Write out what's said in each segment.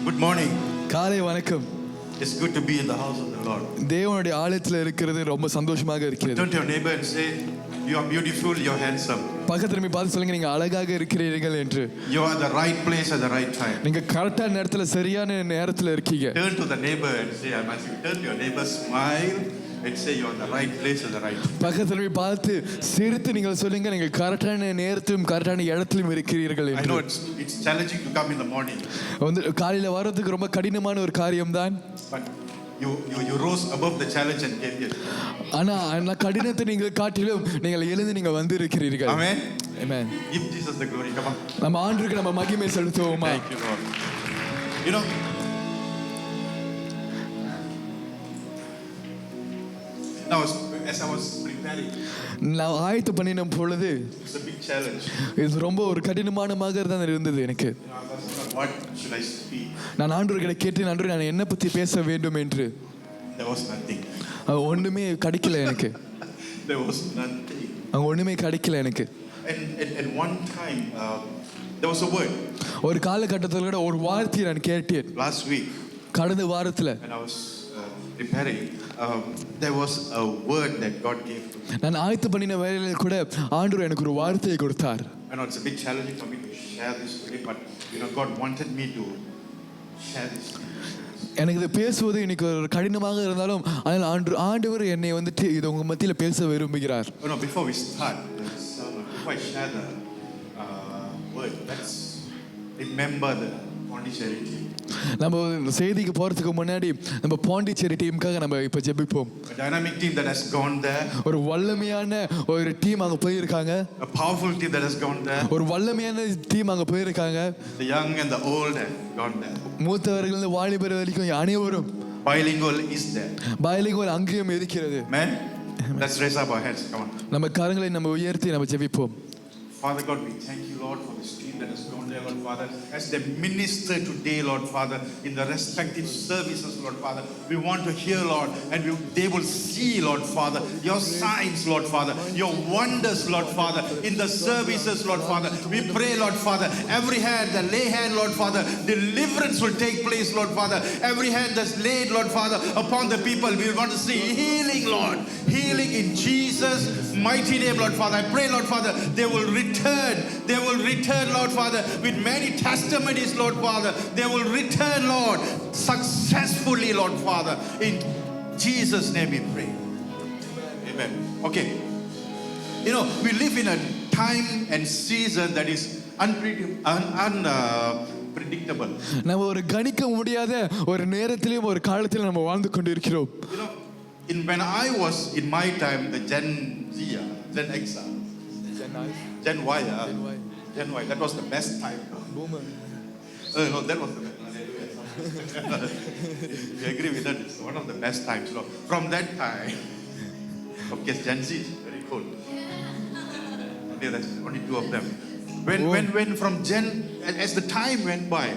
Good morning. காலை வணக்கம். It's good to be in the house of the Lord. தேவனுடைய ஆலயத்தில் இருக்கிறது ரொம்ப சந்தோஷமாக இருக்கிறது. Turn to your neighbor and say, you are beautiful, you are handsome. பக்கத்துல போய் பார்த்து சொல்லுங்க, நீங்க அழகாக இருக்கிறீர்கள் என்று. You are at the right place at the right time. நீங்க கரெக்டான நேரத்துல சரியான நேரத்துல இருக்கீங்க. Turn to the neighbor and say, I must turn to your neighbor, smile and say you are in the right place at the right time. பக்கத்துல போய் பார்த்து சிரித்து நீங்கள் சொல்லுங்க, நீங்க கரெக்டான நேரத்திலும் கரெக்டான இடத்திலும் இருக்கிறீர்கள் என்று. I know it's challenging to come in the morning. வந்து காலையில வரதுக்கு ரொம்ப கடினமான ஒரு காரியம்தான். But you rose above the challenge and came here. ஆனா அந்த கடினத்தை நீங்கள் காட்டிலும் நீங்கள் எழுந்து நீங்க வந்து இருக்கிறீர்கள். Amen. Amen. Give Jesus the glory. Come on. நம்ம ஆண்டவருக்கு நம்ம மகிமை செலுத்துவோமா? Thank you, Lord. You know, now as I was preparing, நான் ஆயத்து பண்ணின பொழுது it's a big challenge. இது ரொம்ப ஒரு கடினமான மாதிரி தான் இருந்தது எனக்கு. What should I speak? நான் ஆண்டவர்களை கேட்டேன், ஆண்டவரே நான் என்ன பற்றி பேச வேண்டும் என்று. There was nothing. ஒண்ணுமே கிடைக்கல எனக்கு. There was nothing. ஒண்ணுமே கிடைக்கல எனக்கு. And one time there was a word. ஒரு காலகட்டத்தில் கூட ஒரு வார்த்தையை நான் கேட்டேன். Last week. கடந்த வாரத்துல. When I was preparing, there was a word that God gave to me. நான் ஆயத்து பண்ணின வேளையில கூட ஆண்டவர் எனக்கு ஒரு வார்த்தையை கொடுத்தார். I know it's a bit challenging for me to share this today, but you know God wanted me to share this. எனக்கு இது பேசுவது இன்னைக்கு ஒரு கடினமாக இருந்தாலும் ஆனால் ஆண்டவர் என்னை வந்துட்டு இது உங்க மத்தியில பேச விரும்புகிறார். No, before we start, before I share the word, let's remember the Pondicherry team. நம்ம செய்திக்கு போறதுக்கு முன்னாடி நம்ம பாண்டிச்சேரி டீமுக்காக நம்ம இப்ப ஜெபிப்போம். A dynamic team that has gone there. ஒரு வல்லமையான ஒரு டீம் அங்க போய் இருக்காங்க. A powerful team that has gone there. ஒரு வல்லமையான டீம் அங்க போய் இருக்காங்க. The young and the old have gone there. மூத்தவர்கள் இருந்து வாலிபர் வரைக்கும் அனைவரும். Bilingual is there. Bilingual அங்கேயும் இருக்கிறது. Amen. Let's raise up our hands. Come on. நம்ம கரங்களை நம்ம உயர்த்தி நம்ம ஜெபிப்போம். Father God, we thank you, Lord, for this team that has gone there, Lord Father, as they minister today, Lord Father, in the respective services, Lord Father. We want to hear, Lord, and they will see, Lord Father, your signs, Lord Father, your wonders, Lord Father, in the services, Lord Father. We pray, Lord Father, every hand that lay hand, Lord Father, deliverance will take place, Lord Father. Every hand that's laid, Lord Father, upon the people, we want to see healing, Lord. Healing in Jesus' mighty name, Lord Father. I pray, Lord Father, they will return, Lord Father, with many testimonies, Lord Father. They will return, Lord, successfully, Lord Father. In Jesus' name we pray. Amen. Okay. You know, we live in a time and season that is unpredictable. நம்ம ஒரு கணிக்க முடியாத ஒரு நேரத்திலும் ஒரு காலத்திலும் நம்ம வாழ்ந்து கொண்டிருக்கிறோம். You know, when I was in my time, the Gen Z, Gen X, Gen Y, Gen Y, that was the best time. Boomer. No, that was the best. You agree with that? It's one of the best times. You know, from that time, okay, Gen Z is very cool. Okay, that's only two of them. When from Gen, as the time went by,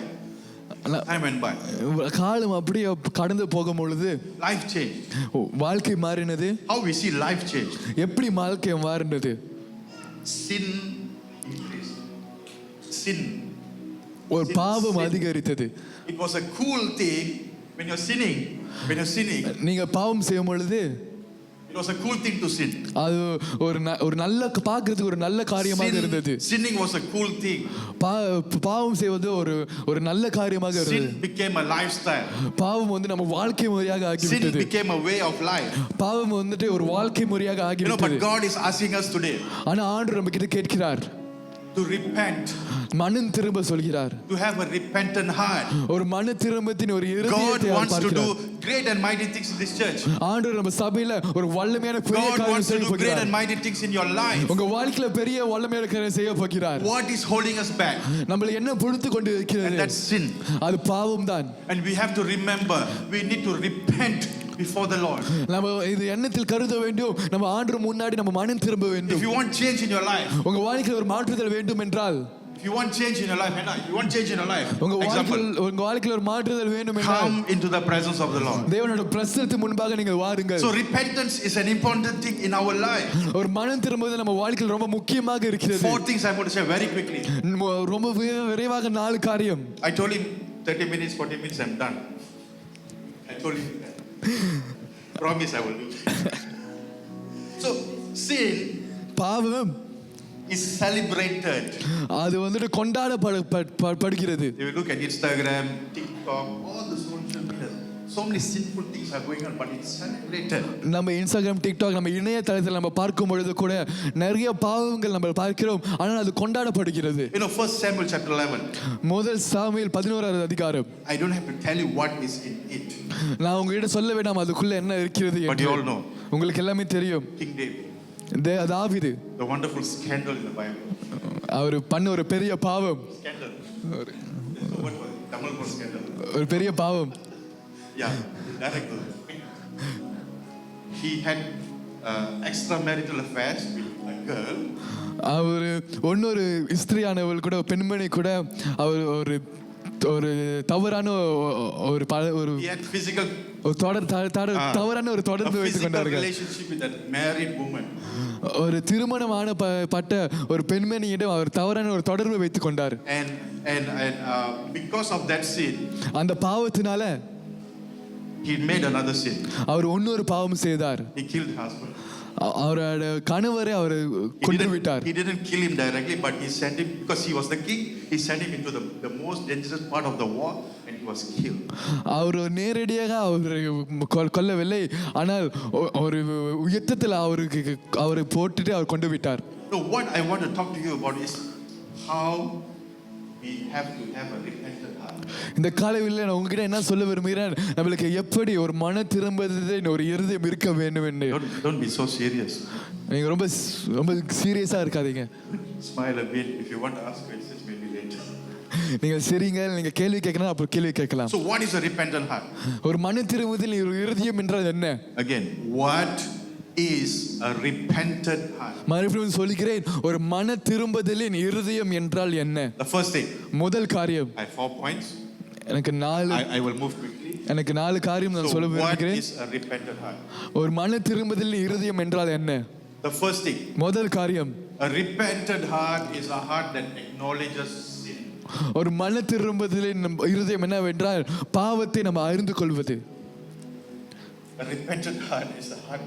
காலம் அப்படியே கடந்து போகும் பொழுது life changed. வாழ்க்கை மாறினது. How we see life change? எப்படி வாழ்க்கை மாறினது? Sin increased. Sin. ஒரு பாவம் அதிகரித்தது. It was a cool thing when you're sinning. நீங்க பாவம் செய்யும் பொழுது it was a cool thing to sin. அது ஒரு நல்ல பார்க்கிறதுக்கு ஒரு நல்ல காரியமாக இருந்தது. Sinning was a cool thing. பாவம் செய்வது ஒரு நல்ல காரியமாக இருந்தது. Sin became a lifestyle. பாவம் வந்து நம்ம வாழ்க்கை முறையாக ஆகிவிட்டது. Sin became a way of life. பாவம் வந்துட்டு ஒரு வாழ்க்கை முறையாக ஆகிவிட்டது. But God is asking us today. ஆனா ஆண்டவர் நம்ம கிட்ட கேட்கிறார். To repent. மனம் திரும்ப சொல்கிறார். To have a repentant heart. ஒரு மன திரும்பத்தின் ஒரு இருதயத்தை God wants to do great and mighty things in this church. ஆண்டவர் நம்ம சபையில ஒரு வல்லமையான பெரிய காரியம் செய்ய போகிறார். God wants to do great and mighty things in your life. உங்க வாழ்க்கையில பெரிய வல்லமையான காரியம் செய்ய போகிறார். What is holding us back? நம்மள என்ன பிடித்து கொண்டு இருக்கிறது? And that's sin. அது பாவம் தான். And we have to remember, we need to repent before the Lord. நம்ம இது எண்ணத்தில் கருத வேண்டும். நம்ம ஆண்டவர் முன்னாடி நம்ம மனம் திரும்ப வேண்டும். If you want change in your life, உங்க வாழ்க்கையில ஒரு மாற்றுதல் வேண்டும் என்றால், if you want change in your life, you want change in your life, உங்க வாழ்க்கையில ஒரு மாற்றுதல் வேண்டும் என்றால், come into the presence of the Lord. தேவனுடைய பிரசன்னத்துக்கு முன்பாக நீங்கள் வாருங்கள். So repentance is an important thing in our life. ஒரு மனம் திரும்புவது நம்ம வாழ்க்கையில ரொம்ப முக்கியமாக இருக்கிறது. Four things I want to say very quickly. ரொம்ப விரைவாக 4 காரியம். I told him 30 minutes, 40 minutes, I'm done. I told you that. Promise I will do. So, sin பாவம் is celebrated. அது வந்துட்டு கொண்டாடப்படுகிறது. If you look at Instagram, TikTok, all the social media, so many sinful things are going on, but it's celebrated. நம்ம Instagram, TikTok, நம்ம இணையதளத்தில் நம்ம பார்க்கும் பொழுது கூட நிறைய பாவங்கள் நம்ம பார்க்கிறோம், ஆனால் அது கொண்டாடப்படுகிறது. You know, 1 Samuel chapter 11. முதல் சாமுவேல் 11வது அதிகாரம். I don't have to tell you what is in it. நான் உங்ககிட்ட சொல்ல வேண்டாம் அதுக்குள்ள என்ன இருக்கிறது But you all என்று. know. உங்களுக்கு எல்லாமே தெரியும். King David. தாவீது, The wonderful scandal in the Bible. அவர் பண்ண ஒரு பெரிய பாவம். Scandal. There's no word for it. Tamil for scandal. ஒரு பெரிய பாவம். Yeah, directly. He had extramarital affairs with a girl. அவர் இன்னொரு ஸ்திரியானவள் கூட, பெண்மணி கூட அவர் ஒரு ஒரு தவறான ஒரு He had physical தவறான ஒரு தொடர்பு வைத்துக் கொண்டார்கள். relationship with that married woman. ஒரு திருமணமான பட்ட ஒரு பெண்மணியிடம் அவர் தவறான ஒரு தொடர்பு வைத்துக் கொண்டார். And because of that sin, அந்த பாவத்தினால he made another sin. அவர் இன்னொரு பாவம் செய்தார். He killed her husband. அவரோட கணவரை அவர் கொன்று விட்டார். He didn't kill him directly, but he sent him, because he was the king, he sent him into the most dangerous part of the war, and he was killed. அவர் நேரடியாக அவரை கொல்லவில்லை, ஆனால் ஒரு யுத்தத்தில் அவரை போட்டுட்டு அவர் கொண்டு விட்டார். So what I want to talk to you about is how we have to have a repentant heart. இந்த காலையில் நான் உங்ககிட்ட என்ன சொல்ல விரும்புகிறேன், நம்மளுக்கு எப்படி ஒரு மன திரும்புதலின் ஒரு இருதயம் இருக்க வேண்டும் என்று. Don't be so serious. நீங்க ரொம்ப ரொம்ப சீரியஸா இருக்காதீங்க. Smile a bit. If you want to ask questions, maybe later. நீங்க சரிங்க, நீங்க கேள்வி கேட்கணும், அப்புறம் கேள்வி கேட்கலாம். So what is a repentant heart? ஒரு மன திரும்புதல் இருதயம் என்றால் என்ன? Again, what is a repentant heart? மறுபடியும் சொல்கிறேன், ஒரு மன திரும்புதலின் இருதயம் என்றால் என்ன? The first thing. முதல் காரியம். I have 4 points. எனக்கு 4 I will move quickly. எனக்கு 4 காரியம் நான் சொல்ல So what விரும்புகிறேன். is a repentant heart? ஒரு மன திரும்புதலின் இருதயம் என்றால் என்ன? The first thing. முதல் காரியம். A repentant heart is a heart that acknowledges sin. ஒரு மன திரும்புதலின் இருதயம் என்னவென்றால் பாவத்தை நம்ம அறிந்து கொள்வது. A repentant heart is a heart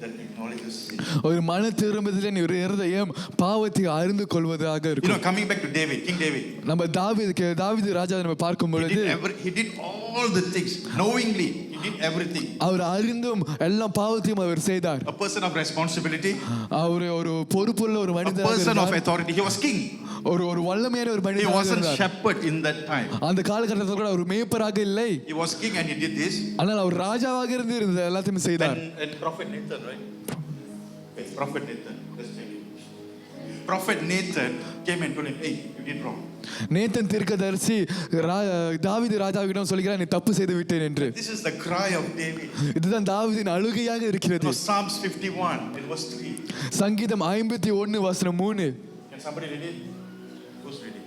that acknowledges sin. ஒரு மன திரும்புதலின் இருதயம் பாவத்தை அறிந்து கொள்வதாக You know, இருக்கும். coming back to David, King David. நம்ம தாவீது ராஜா நம்ம பார்க்கும் பொழுது He did all the things knowingly. He did everything. அவர் அறிந்தும் எல்லா பாவத்தையும் அவர் செய்தார். A person of responsibility. அவர் ஒரு பொறுப்புள்ள ஒரு A மனிதராக person of இருந்தார். authority. He was king. ஒரு வல்லமையான ஒரு He மனிதராக wasn't இருந்தார். shepherd in that time. அந்த காலகட்டத்தில் கூட அவர் மேய்ப்பராக இல்லை, He was king and he did this. ஆனால் அவர் ராஜாவாக இருந்து எல்லாத்தையும் செய்தார். And Prophet Nathan, right? Okay, Prophet Nathan. Let's take it. Prophet Nathan came and told him, "Hey, you did wrong." Nathan தீர்க்கதரிசி தாவீது ராஜாவிடம் சொல்கிறார், நீ தப்பு செய்து விட்டேன் என்று. This is the cry of David. இதுதான் தாவீதின் அழுகையாக இருக்கிறது. Psalms 51 in verse 3. சங்கீதம் 51 வசனம் 3. Can somebody read it? Who's reading?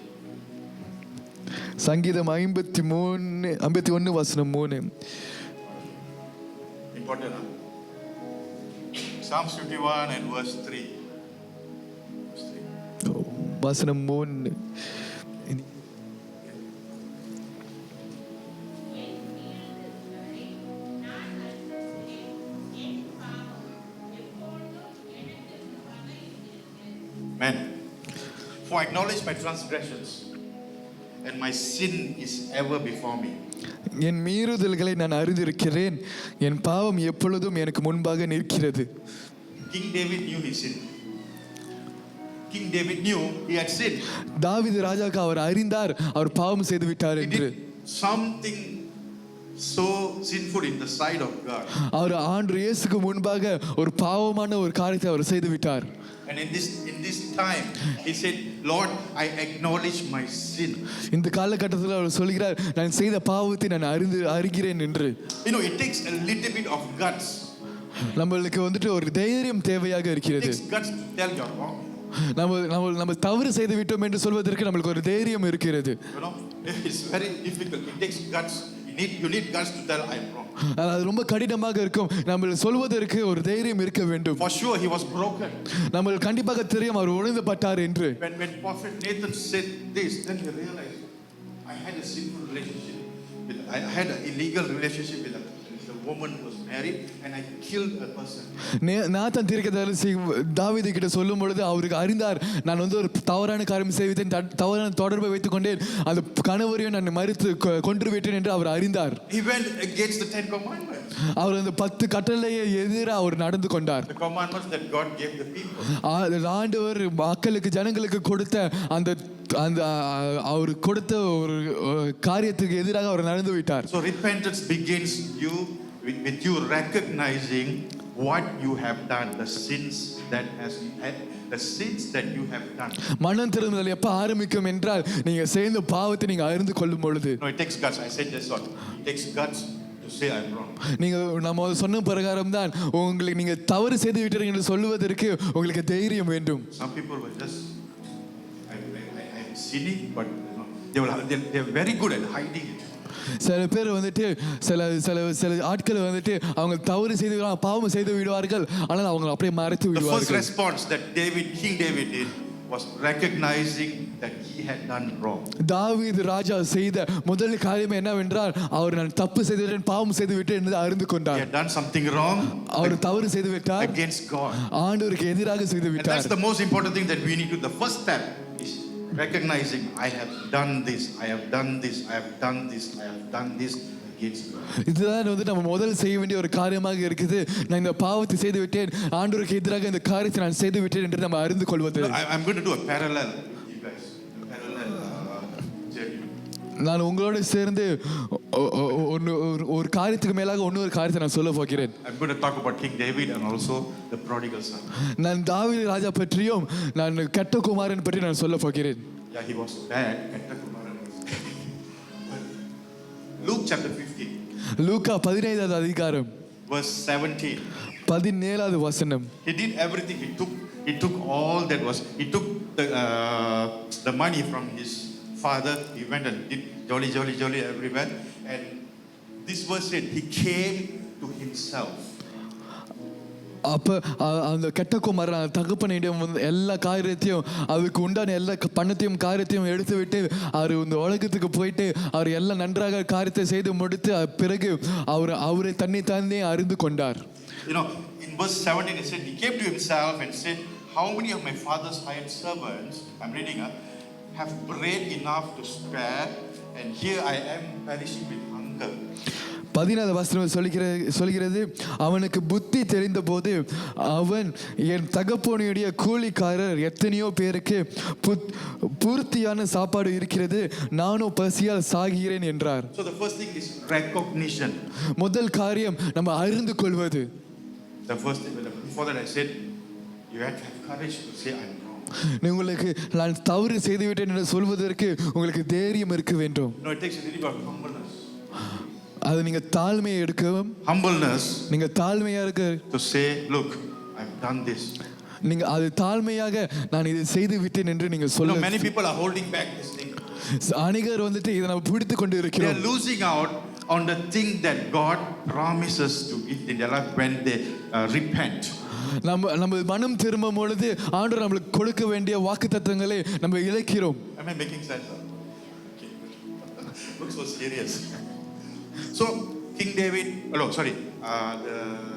சங்கீதம் 51 வசனம் 3. Important, huh? Psalms 51 and verse 3. Verse 3. வசனம் 3. Man, for I acknowledge my transgressions, and my sin is ever before me. என் மீறுதல்களை நான் அறிந்திருக்கிறேன், என் பாவம் எப்பொழுதும் எனக்கு முன்பாக நிற்கிறது. King David knew his sin. King David knew he had sinned. தாவீது ராஜாவுக்கு அவர் அறிந்தார், அவர் பாவம் செய்து விட்டார் He என்று. did something so sinful in the sight of God. அவர் ஆண்டவர் இயேசுக்கு முன்பாக ஒரு பாவமான ஒரு காரியத்தை அவர் செய்து விட்டார். And in this time, he said, "Lord, I acknowledge my sin." இந்த காலகட்டத்தில் அவர் சொல்கிறார், நான் செய்த பாவத்தை நான் அறிகிறேன் என்று. You know, it takes a little bit of guts. நம்மளுக்கு வந்துட்டு ஒரு தைரியம் தேவையாக It இருக்கிறது. takes guts to tell you're wrong. நம்ம தவறு செய்து விட்டோம் என்று சொல்வதற்கு நம்மளுக்கு ஒரு தைரியம் இருக்கிறது. You know, it's very difficult. It takes guts. You need guts to tell I'm wrong. அது ரொம்ப கடினமாக இருக்கும். நம்ம சொல்வதற்கு ஒரு தைரியம் இருக்க வேண்டும். For sure, he was broken. நம்ம கண்டிப்பாக தெரியும் அவர் உடைந்துபட்டார் என்று. When Prophet Nathan said this, then he realized, I had a sinful relationship I had an illegal relationship with a woman who was married, and I killed a person. Nathan தீர்க்கதரிசி தாவீது கிட்ட சொல்லும் பொழுது அவருக்கு அறிந்தார், நான் வந்து ஒரு தவறான காரியம் செய்தேன், தவறான தொடர்பை வைத்துக் கொண்டேன், அந்த கணவரையும் நான் மறித்து கொன்று விட்டேன் என்று அவர் அறிந்தார். He went against the 10 commandments. அவர் அந்த 10 கட்டளையை எதிராக அவர் நடந்து கொண்டார். The commandments that God gave the people. ஆண்டவர் மக்களுக்கு ஜனங்களுக்கு கொடுத்த அந்த அந்த அவர் கொடுத்த ஒரு காரியத்துக்கு எதிராக அவர் நடந்து விட்டார். So repentance begins with you recognizing what you have done, the sins that you have done. மனம் திரும்புதல் எப்ப ஆரம்பிக்கும் என்றால் நீங்க செய்த பாவத்தை நீங்க அறிந்து கொள்ளும் பொழுது. No, it takes guts. I said this one. It takes guts to say I'm wrong. நீங்க நம்ம சொன்ன பிரகாரம் தான் உங்களுக்கு நீங்க தவறு செய்து விட்டீர்கள் என்று சொல்வதற்கு உங்களுக்கு தைரியம் வேண்டும். Some people were just I'm sinning, but they're very good at hiding it. சில பேர் வந்துட்டு சில ஆட்கள் வந்துட்டு அவங்க தவறு செய்து பாவம் செய்து விடுவார்கள், ஆனால் அவங்க அப்படியே மறைத்து விடுவார்கள். The first response that King David did was recognizing that he had done wrong. தாவீது ராஜா செய்த முதல் காரியம் என்னவென்றால் அவர் நான் தப்பு செய்துவிட்டேன், பாவம் செய்து விட்டேன் என்று அறிந்து கொண்டார். He had done something wrong. அவர் தவறு செய்து விட்டார், against God. ஆண்டவருக்கு எதிராக செய்து விட்டார். And that's the most important thing that we need to. The first step is recognizing I have done this, I have done this, I have done this, I have done this against God. இதுதான் வந்து நம்ம முதல் செய்ய வேண்டிய ஒரு காரியமாக இருக்குது. நான் இந்த பாவத்தை செய்து விட்டேன், ஆண்டவருக்கு எதிராக இந்த காரியத்தை நான் செய்து விட்டேன் என்று நம்ம அறிந்து கொள்வது. I'm going to do a parallel with you guys. நான் உங்களோட சேர்ந்து ஒரு காரியத்துக்கு மேலாக இன்னொரு காரியத்தை நான் சொல்ல போகிறேன். I'm going to talk about King David and also the prodigal son. நான் தாவீது ராஜா பற்றியும் நான் கெட்ட குமாரன் பற்றி நான் சொல்ல போகிறேன். Yeah, he was bad. கெட்ட குமாரன். Luke chapter 15. லூக்கா 15வது அதிகாரம் verse 17. 17வது வசனம். He did everything. He took all that was. He took the money from his father. He went and did jolly everywhere. And this verse said he came to himself. அப்ப அந்த கெட்ட குமாரன் தகப்பனிடம் எல்லா காரியத்தையும் அதுக்கு உண்டான எல்லா பணத்தையும் காரியத்தையும் எடுத்து விட்டு அவர் இந்த உலகத்துக்கு போயிட்டு அவர் எல்லாம் நன்றாக காரியத்தை செய்து முடித்து பிறகு அவரை தன்னை அறிந்து கொண்டார். You know, in verse 17 it said he came to himself and said, how many of my father's hired servants, I'm reading up, have bread enough to spare, and here I am perishing with hunger. 14வது வசனம் சொல்கிறது, அவனுக்கு புத்தி தெரிந்த போது அவன் என் தகப்பனுடைய கூலிக்காரர் எத்தனையோ பேருக்கு பூர்த்தியான சாப்பாடு இருக்கிறது, நானும் பசியால் சாகிறேன் என்றார். So the first thing is recognition. முதல் காரியம் நம்ம அறிந்து கொள்வது. The first thing, before that I said you have to have courage to say I'm wrong. உங்களுக்கு நான் தவறு செய்து விட்டேன் என்று சொல்வதற்கு உங்களுக்கு தைரியம் இருக்க வேண்டும். No, it takes a little bit of humbleness. அது நீங்க தாழ்மையை எடுக்கவும், humbleness, நீங்க தாழ்மையா இருக்க to say look I've done this. நீங்க அது தாழ்மையாக நான் இதை செய்து விட்டேன் என்று நீங்க சொல்ல. Many people are holding back this thing. அநேகர் வந்துட்டு இதை நம்ம பிடித்து கொண்டு இருக்கிறோம். They are losing out on the thing that God promises to give in their life when they repent. நம்ம மனம் திரும்பும் பொழுது ஆண்டவர் நமக்கு கொடுக்க வேண்டிய வாக்குத்தத்தங்களை நம்ம இழக்கிறோம். Am I making sense? Okay. Looks so serious. So King David, the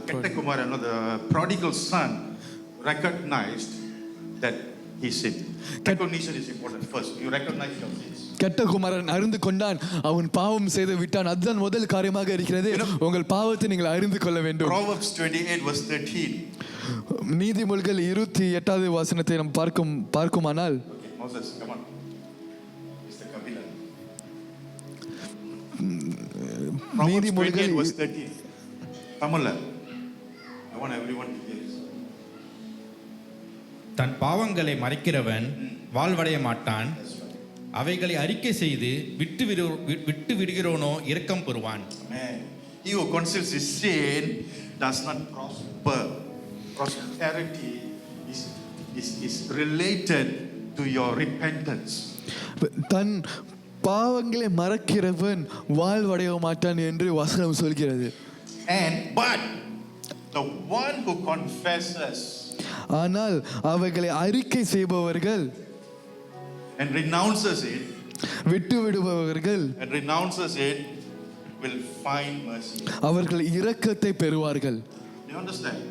ketta kumaran, the prodigal son recognized that he sinned. Recognition is important first. You recognize your sins. கெட்ட குமாரன் அறிந்து கொண்டான், அவன் பாவம் செய்து விட்டான். அதுதான் முதல் காரியமாக இருக்கிறது. உங்கள் பாவத்தை நீங்கள் அறிந்து கொள்ள வேண்டும். Proverbs 28 verse 13. நீதிமொழிகள் 28வது வசனத்தை நாம் பார்க்குமானால், Okay, Moses, come on. Mr. Kabila. Proverbs 28 verse 13. Tamil. I want everyone to hear this. தன் பாவங்களை மறைக்கிறவன் வாழ்வடைய மாட்டான், அவைகளை அறிக்கை செய்து விட்டு விடுகிறோனோ இரக்கம் பெறுவான். He who conceals his sin does not prosper. Prosperity is related to your repentance. தன் பாவங்களை மறைக்கிறவன் வாழ்வடைய மாட்டான் என்று வசனம் சொல்கிறது. But the one who confesses, ஆனால் அவைகளை அறிக்கை செய்பவர்கள் and renounces it, விட்டு விடுபவர்கள் and renounces it will find mercy. அவர்கள் இரக்கத்தை பெறுவார்கள். You understand?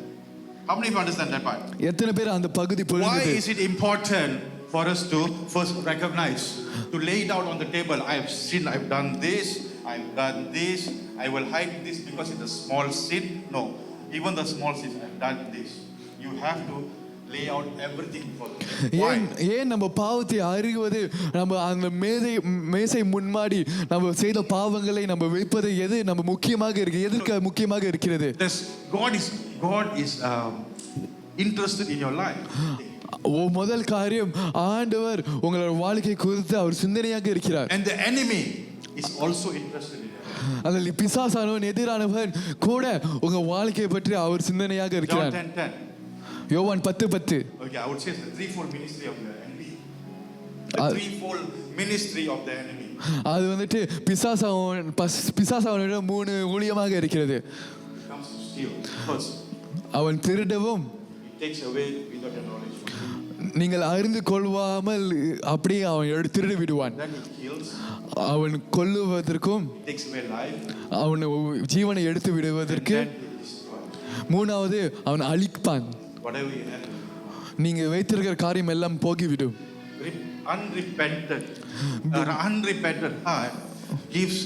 How many of you understand that part? எத்தனை பேர் அந்த பகுதி Why புரியுது? is it important for us to first recognize, to lay it out on the table? I have sinned, I've done this, I will hide this because it's a small sin. No, even the small sins, I've done this. You have to lay out everything for them. Why? ஏன் நம்ம பாவத்தை அறிவது, நம்ம அந்த மேசை முன்மாடி நம்ம செய்த பாவங்களை நம்ம வைப்பது எது நம்ம முக்கியமாக இருக்கு, எதற்கு முக்கியமாக இருக்கிறது? God is interested in your life. முதல் காரியம், ஆண்டவர் உங்களோட வாழ்க்கை குறித்து அவர் சிந்தனையாக இருக்கிறார். And the enemy is also interested in your life. அதில் பிசாசானவன் எதிரானவன் கூட உங்க வாழ்க்கையை பற்றி அவர் சிந்தனையாக John இருக்கிறார். 10:10. யோவான் 10:10. Okay, I would say it's the threefold ministry of the enemy. The threefold ministry of the enemy. அது வந்துட்டு பிசாசானோட 3 ஊழியமாக இருக்கிறது. He comes to steal first. அவன் திருடவும், He takes away without your knowledge. நீங்கள் அறிந்து கொள்வாமல் அப்படியே அவன் திருடி விடுவான். Then he kills. அவன் கொல்லுவதற்கும், He takes away life. அவன் ஜீவனை எடுத்து And விடுவதற்கு, then he destroys. மூணாவது அவன் அழிப்பான். Whatever you have. நீங்க வைத்திருக்கிற காரியம் எல்லாம் போகிவிடும். Unrepented heart gives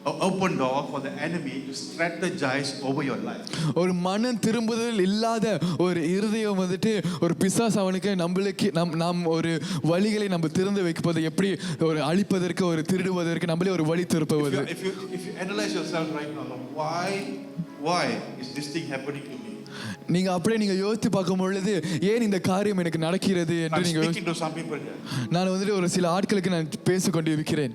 an open door for the enemy to strategize over your life. ஒரு மனம் திரும்புதல் இல்லாத ஒரு இருதயம் வந்துட்டு ஒரு பிசாசு அவனுக்கு நம்மளுக்கு நாம் ஒரு வழிகளை நம்ம திறந்து வைப்பது, எப்படி ஒரு அழிப்பதற்கு, ஒரு திருடுவதற்கு நம்மளே ஒரு வழி திருப்புவது. If you analyze yourself right now, why is this thing happening to me? நீங்க அப்படியே நீங்க யோசித்து பார்க்கும் பொழுது ஏன் இந்த காரியம் எனக்கு நடக்கிறது என்று I'm நீங்க speaking to some people here. நான் வந்துட்டு ஒரு சில ஆட்களுக்கு நான் பேசிக்கொண்டு இருக்கிறேன்.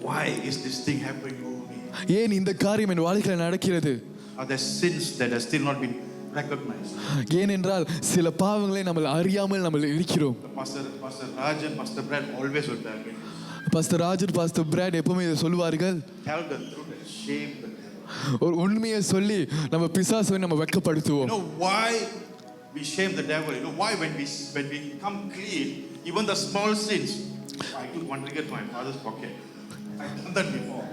Why is this thing happening over me? ஏன் இந்த காரியம் என் வாழ்க்கையில் நடக்கிறது? Are there sins that have still not been recognized? ஏனென்றால் சில பாவங்களை நம்ம அறியாமல் நம்ம இருக்கிறோம். Pastor Rajan, Pastor Brad always will tell me. Pastor Rajar, pastor Brad எப்பவுமே இதை சொல்லுவார்கள். Tell the truth and shame the devil. ஒரு உண்மையை சொல்லி நம்ம பிசாசுவை நம்ம வெட்கப்படுத்துவோம். You know why we shame the devil? You know why when we come clean, even the small sins. I took 1 ringgit to my father's pocket. I've done that before.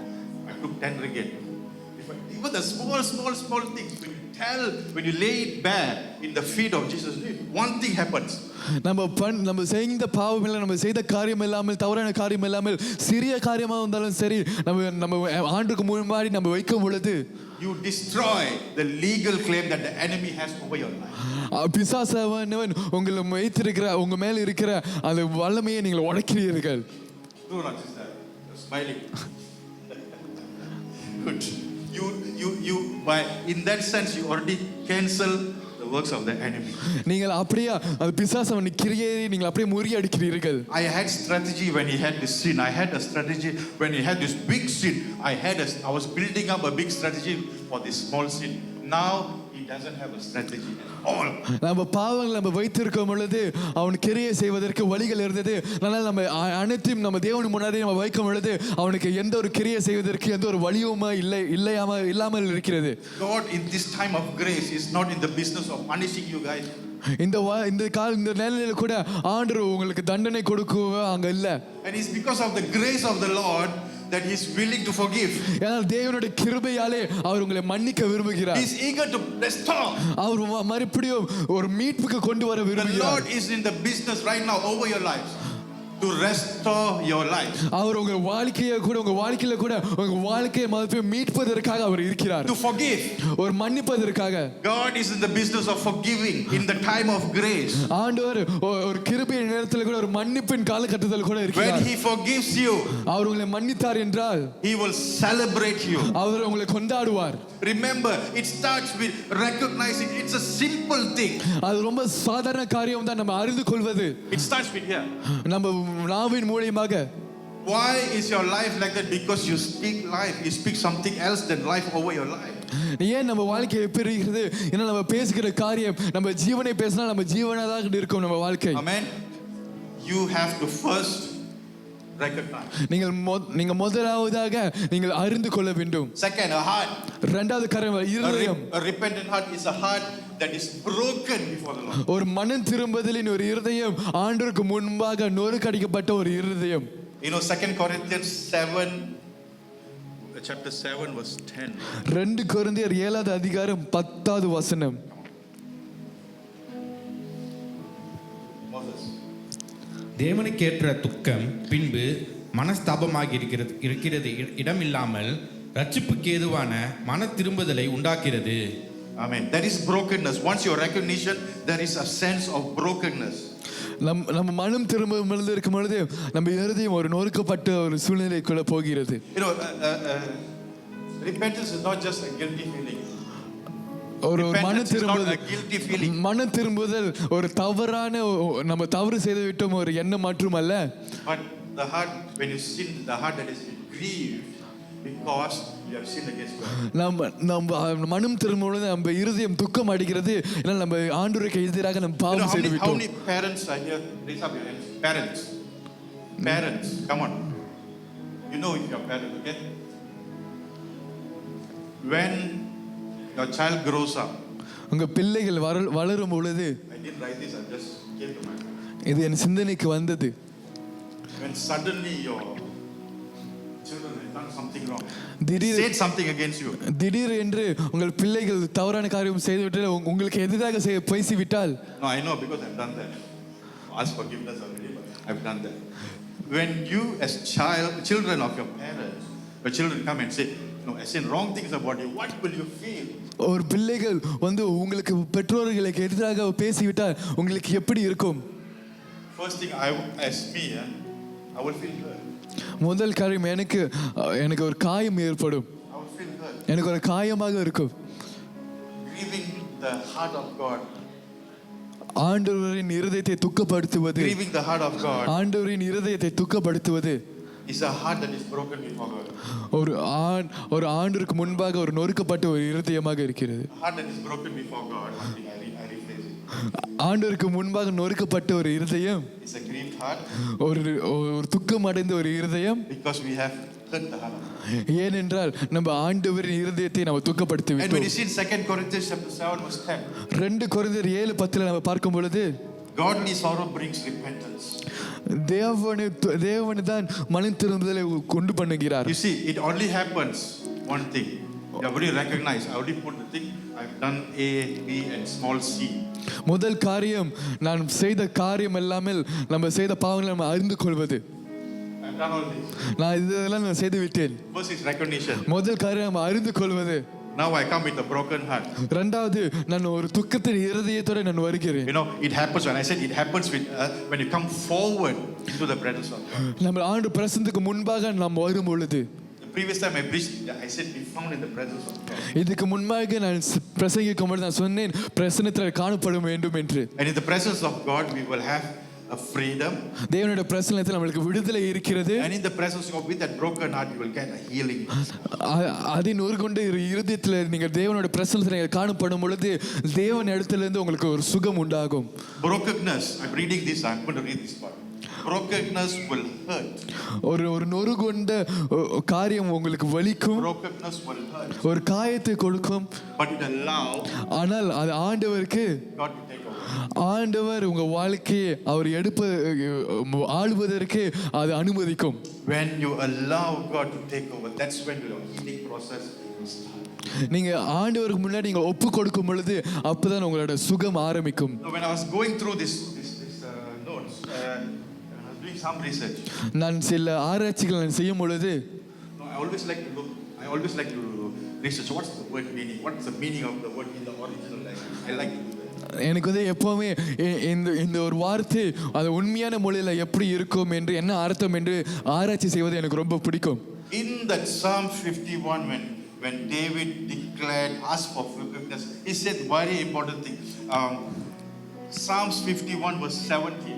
I took 10 ringgit. Even the small things, when you lay it bare in the feet of Jesus, one thing happens. நம்ம செய்த பாவம் இல்லை, நம்ம செய்த காரியம் இல்லாமல், தவறான காரியம் இல்லாமல், சிறிய காரியமாக இருந்தாலும் சரி, நம்ம ஆண்டுக்கு முன்னாடி நம்ம வைக்கும் பொழுது you destroy the legal claim that the enemy has over your life. பிசாசவன் உங்களை வைத்திருக்கிற, உங்க மேல இருக்கிற அந்த வல்லமையை நீங்கள் உடைக்கிறீர்கள். No, not just that. You're smiling. Good. You by in that sense you already cancel the works of the enemy. நீங்கள் அப்படியே அந்த பிசாசவன் கிரியையை நீங்கள் அப்படியே முறியடிக்கிறீர்கள். I had strategy when he had this sin. I had a strategy when he had this big sin. I was building up a big strategy for this small sin. Now he doesn't have a strategy at all. நம்ம பாவங்கள் நம்ம வைத்திருக்கும் பொழுது அவன் கிரியை செய்வதற்கு வழிகள் இருந்தது. அதனால நம்ம அனைத்தையும் நம்ம தேவனுக்கு முன்னாடி நம்ம வைக்கும் பொழுது அவனுக்கு எந்த ஒரு கிரியை செய்வதற்கு எந்த ஒரு வழியும் இல்லாமல் இருக்கிறது. God in this time of grace is not in the business of punishing you guys. இந்த நிலையில கூட ஆண்டவர் உங்களுக்கு தண்டனை கொடுக்க அங்க இல்ல. And it's because of the grace of the Lord that he is willing to forgive. ஏனால் தேவனுடைய கிருபையாலே அவர் உங்களை மன்னிக்க விரும்புகிறார். He is eager to restore. அவர் மறுபடியும் ஒரு மீட்புக்கு கொண்டு வர விரும்புகிறார். The Lord is in the business right now over your lives to restore your life. அவர் உங்க வாழ்க்கையை கூட உங்க வாழ்க்கையை மறுபடியும் மீட்பதற்காக அவர் இருக்கிறார். To forgive. ஒரு மன்னிப்பதற்காக. God is in the business of forgiving in the time of grace. ஆண்டவர் ஒரு கிருபையின் நேரத்தில் கூட ஒரு மன்னிப்பின் காலகட்டத்தில் கூட இருக்கிறார். When he forgives you, அவர் உங்களை மன்னித்தார் என்றால் he will celebrate you. அவர் உங்களை கொண்டாடுவார். Remember, it starts with recognizing it's a simple thing. அது ரொம்ப சாதாரண காரியம் தான் நம்ம அறிந்து கொள்வது. It starts with here. நம்ம நாவின் மூலமாக. Why is your life like that? Because you speak life. You speak something else than life over your life. ஏன் நம்ம வாழ்க்கை எப்படி இருக்குது? ஏன்னா நம்ம பேசுகிற காரியம் நம்ம ஜீவனை பேசினா நம்ம ஜீவனாக இருக்கும் நம்ம வாழ்க்கை. Amen. You have to first recognize. நீங்க முதலாவதாக நீங்கள் அறிந்து கொள்ள வேண்டும். Second, a heart. இரண்டாவது காரியம் இருதயம். A repentant heart is a heart that is broken before the Lord. ஒரு மனம் திரும்புதலின் ஒரு இருதயம், ஆண்டவருக்கு முன்பாக நொறுக்கடிக்கப்பட்ட ஒரு இருதயம். You know, 2 Corinthians 7, chapter 7, verse 10. 2 கொரிந்தியர் 7வது அதிகாரம் 10வது வசனம். Moses. தேவனுக்கேற்ற துக்கம் பின்பு மனஸ்தாபமாகி இருக்கிறது இடமில்லாமல் ரட்சிப்புக்கு ஏதுவான மன திரும்புதலை உண்டாக்கிறது. Amen. That is brokenness. Once your recognition, there is a sense of brokenness. நம்ம மனம் திரும்ப இருக்கும் பொழுது நம்ம இருதயம் ஒரு நொறுக்கப்பட்ட ஒரு சூழ்நிலைக்குள்ள போகிறது. You know, repentance is not just a guilty feeling. ஒரு Repentance is not a guilty feeling. மன திரும்புதல் ஒரு தவறான நம்ம தவறு செய்து விட்டோம் ஒரு எண்ணம் மட்டுமல்ல. But the heart, when you sin, the heart that is grieved because you have sinned against God. நம்ம மனம் திரும்பும் பொழுது நம்ம இருதயம் துக்கம் அடைகிறது. ஏன்னா நம்ம ஆண்டவருக்கு எதிராக நம்ம பாவம் செய்து How விட்டோம். many parents are here? Raise up your hands. Parents. Parents, come on. You know if you are parents, okay? When your child grows up. உங்க பிள்ளைகள் வளரும் பொழுது, I didn't write this, I just came to my mind. இது என் சிந்தனைக்கு வந்தது. When suddenly your children have done something wrong, said something against you. திடீர் என்று உங்கள் பிள்ளைகள் தவறான காரியம் செய்துவிட்டு உங்களுக்கு எதிராக பேசிவிட்டால். No, I know because I've done that. Ask forgiveness already, but I've done that. When you as children of your parents, your children come and say, no, I said wrong things about you, what will you feel? ஒரு பிள்ளைகள் வந்து உங்களுக்கு பெற்றோர்களுக்கு எதிராக பேசிவிட்டால் உங்களுக்கு எப்படி இருக்கும்? First thing as me, I will feel hurt. முதல் காரியம் எனக்கு ஒரு காயம் ஏற்படும். I will feel hurt. எனக்கு ஒரு காயமாக இருக்கும். Grieving the heart of God. ஆண்டவரின் இருதயத்தை துக்கப்படுத்துவது. Grieving the heart of God. ஆண்டவரின் இருதயத்தை துக்கப்படுத்துவது is a heart that is broken before God. ஒரு ஆண்டவருக்கு முன்பாக ஒரு நொறுக்கப்பட்ட ஒரு இருதயமாக இருக்கிறது. Heart that is broken before God. One thing I rephrase it. ஆண்டவருக்கு முன்பாக நொறுக்கப்பட்ட ஒரு இருதயம். It's a grieved heart. ஒரு துக்கம் அடைந்த ஒரு இருதயம். Because we have hurt the heart of God. ஏனென்றால் நம்ம ஆண்டவரின் இருதயத்தை நம்ம துக்கப்படுத்தி விட்டோம். And when you see in 2 Corinthians chapter 7 verse 10. 2 கொரிந்தியர் 7:10 நம்ம பார்க்கும் பொழுது Godly sorrow brings repentance. தேவன் தான் மனம் திரும்புதலை கொண்டு பண்ணுகிறார். You see, it only happens one thing. You have already recognized. I already put the thing. I've done A, B, and small c. முதல் காரியம் நான் செய்த காரியம் எல்லாமல் நம்ம செய்த பாவங்களை நம்ம அறிந்து கொள்வது. I've done all this. நான் இதெல்லாம் நான் செய்து விட்டேன். First is recognition. முதல் காரியம் நம்ம அறிந்து கொள்வது. Now I come with a broken heart. இரண்டாவது நான் ஒரு துக்கத்தின் இருதயத்தோட நான் வருகிறேன். You know, it happens when I said it happens when you come forward into the presence of God. நம்ம ஆண்டு பிரசன்னத்துக்கு முன்பாக நாம் வரும் பொழுது. The previous time I preached, I said be found in the presence of God. இதுக்கு முன்பாக நான் பிரசங்கிக்கும் பொழுது நான் சொன்னேன் பிரசன்னத்தில் காணப்பட வேண்டும் என்று. And in the presence of God we will have a freedom. தேவனுடைய பிரசன்னத்தில் நமக்கு விடுதலை இருக்கிறது. And in the presence of with that broken heart you will get a healing. அதின் ஒரு கொண்டு இருதயத்தில் நீங்கள் தேவனுடைய பிரசன்னத்தில் காணப்படும் பொழுது தேவன் இடத்திலிருந்து உங்களுக்கு ஒரு சுகம் உண்டாகும். Brokenness. I'm reading this. I'm going to read this part. Brokenness will hurt. ஒரு நொறுகுண்ட காரியம் உங்களுக்கு வலிக்கும். Brokenness will hurt. ஒரு காயத்தை கொடுக்கும். But it allow. ஆனால் அது ஆண்டவருக்கு God to take over. ஆண்டவர் உங்க வாழ்க்கையை அவர் ஆளுவதற்கு அது அனுமதிக்கும். When you allow God to take over, that's when your healing process starts. நீங்க ஆண்டவருக்கு முன்னாடி நீங்க ஒப்பு கொடுக்கும் பொழுது அப்பதான் உங்களோட சுகம் ஆரம்பிக்கும். When I was going through this notes, I was doing some research. நான் சில ஆராய்ச்சிகள் நான் செய்யும் பொழுது I always like to research what's the word meaning, what's the meaning of the word in the original language. I like to do that. எனக்கு வந்து எப்பவுமே இந்த ஒரு வார்த்தை அது உண்மையான மொழியில எப்படி இருக்கும் என்று என்ன அர்த்தம் என்று ஆராய்ச்சி செய்வது எனக்கு ரொம்ப பிடிக்கும். In that Psalm 51 when David declared asked for forgiveness, he said very important thing. Psalms 51 verse 17.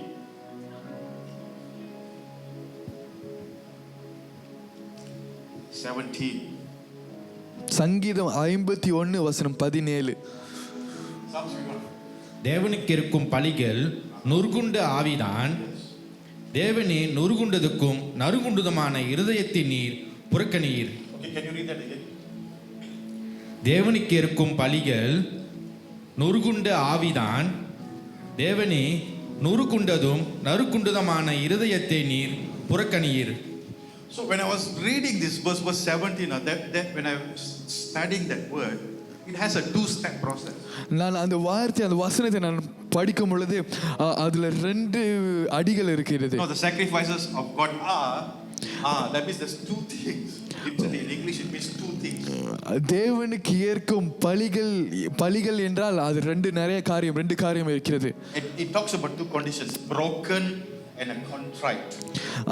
சங்கீதம் 51 வசனம் 17. தேவனுக்கு இருக்கும் பலிகள் நொறுகுண்ட ஆவிதான். தேவனே நொறுகுண்டதுக்கும் நறுகுண்டதுமான இருதயத்தை நீர் புறக்கணீர். Can you read that again? தேவனுக்கு இருக்கும் பலிகள் நொறுகுண்ட ஆவிதான். தேவனே நொறுகுண்டதும் நறுகுண்டதுமான இருதயத்தை நீர் புறக்கணியீர். So when I was reading this verse 17, that when I was studying that word, it has a two-step process. நான் அந்த வார்த்தை அந்த வசனத்தை நான் படிக்கும் பொழுது அதுல 2 அடிகள் இருக்கிறது. No, the sacrifices of God are that means there's two things. Literally in English it means two things. தேவனுக்கு ஏற்கும் பலிகள் என்றால் அது 2 காரியம் இருக்கிறது. It talks about two conditions, broken and a contrite.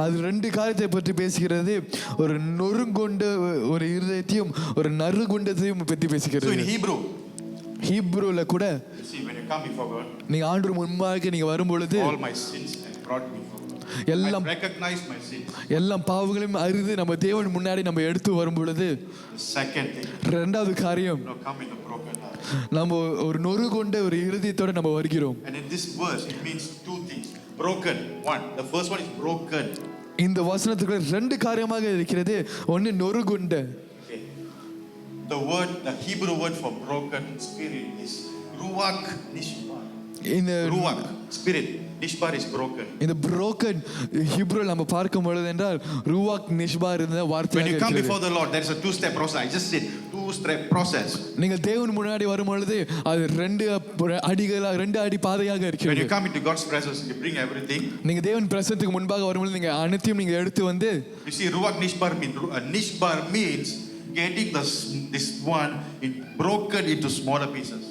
அது 2 காரியத்தை பற்றி பேசுகிறது. ஒரு நொறுங்கொண்ட ஒரு இருதயத்தையும் ஒரு நறுங்குண்டத்தையும் பற்றி So in பேசுகிறது. ஹீப்ரூல கூட see when you come before God, நீங்க ஆண்டவர் முன்பாக நீங்க வரும் பொழுது all my sins I brought before God. எல்லாம் I recognize my sins. எல்லாம் பாவங்களையும் அறிந்து நம்ம தேவன் முன்னாடி நம்ம எடுத்து வரும் பொழுது The second thing, 2வது காரியம் come in a broken heart. நம்ம ஒரு நொறுங்கொண்ட ஒரு இருதயத்தோட நம்ம வருகிறோம். And in this verse it means two things. Broken, one. The first one is broken. இந்த வசனத்துக்குள்ள 2 காரியமாக இருக்கிறது. ஒன்னு நொறுங்குண்ட. Okay. The Hebrew word for broken spirit is ruach nishbar. இந்த Ruach spirit, nishbar is broken. இந்த broken ஹீப்ரூ நம்ம பார்க்கும் பொழுது என்றால் ரூவாக் நிஷ்பார் என்ற When வார்த்தையாக you come இருக்கிறது. before the Lord, there is a two-step process. I just said two-step process. நீங்க தேவன் முன்னாடி வரும் பொழுது அது 2 அடி பாதையாக When இருக்கிறது. you come into God's presence, you bring everything. நீங்க தேவன் பிரசன்னத்துக்கு முன்பாக வரும் பொழுது நீங்க அனைத்தையும் நீங்க எடுத்து வந்து You see, ruach nishbar means getting this one broken into smaller pieces.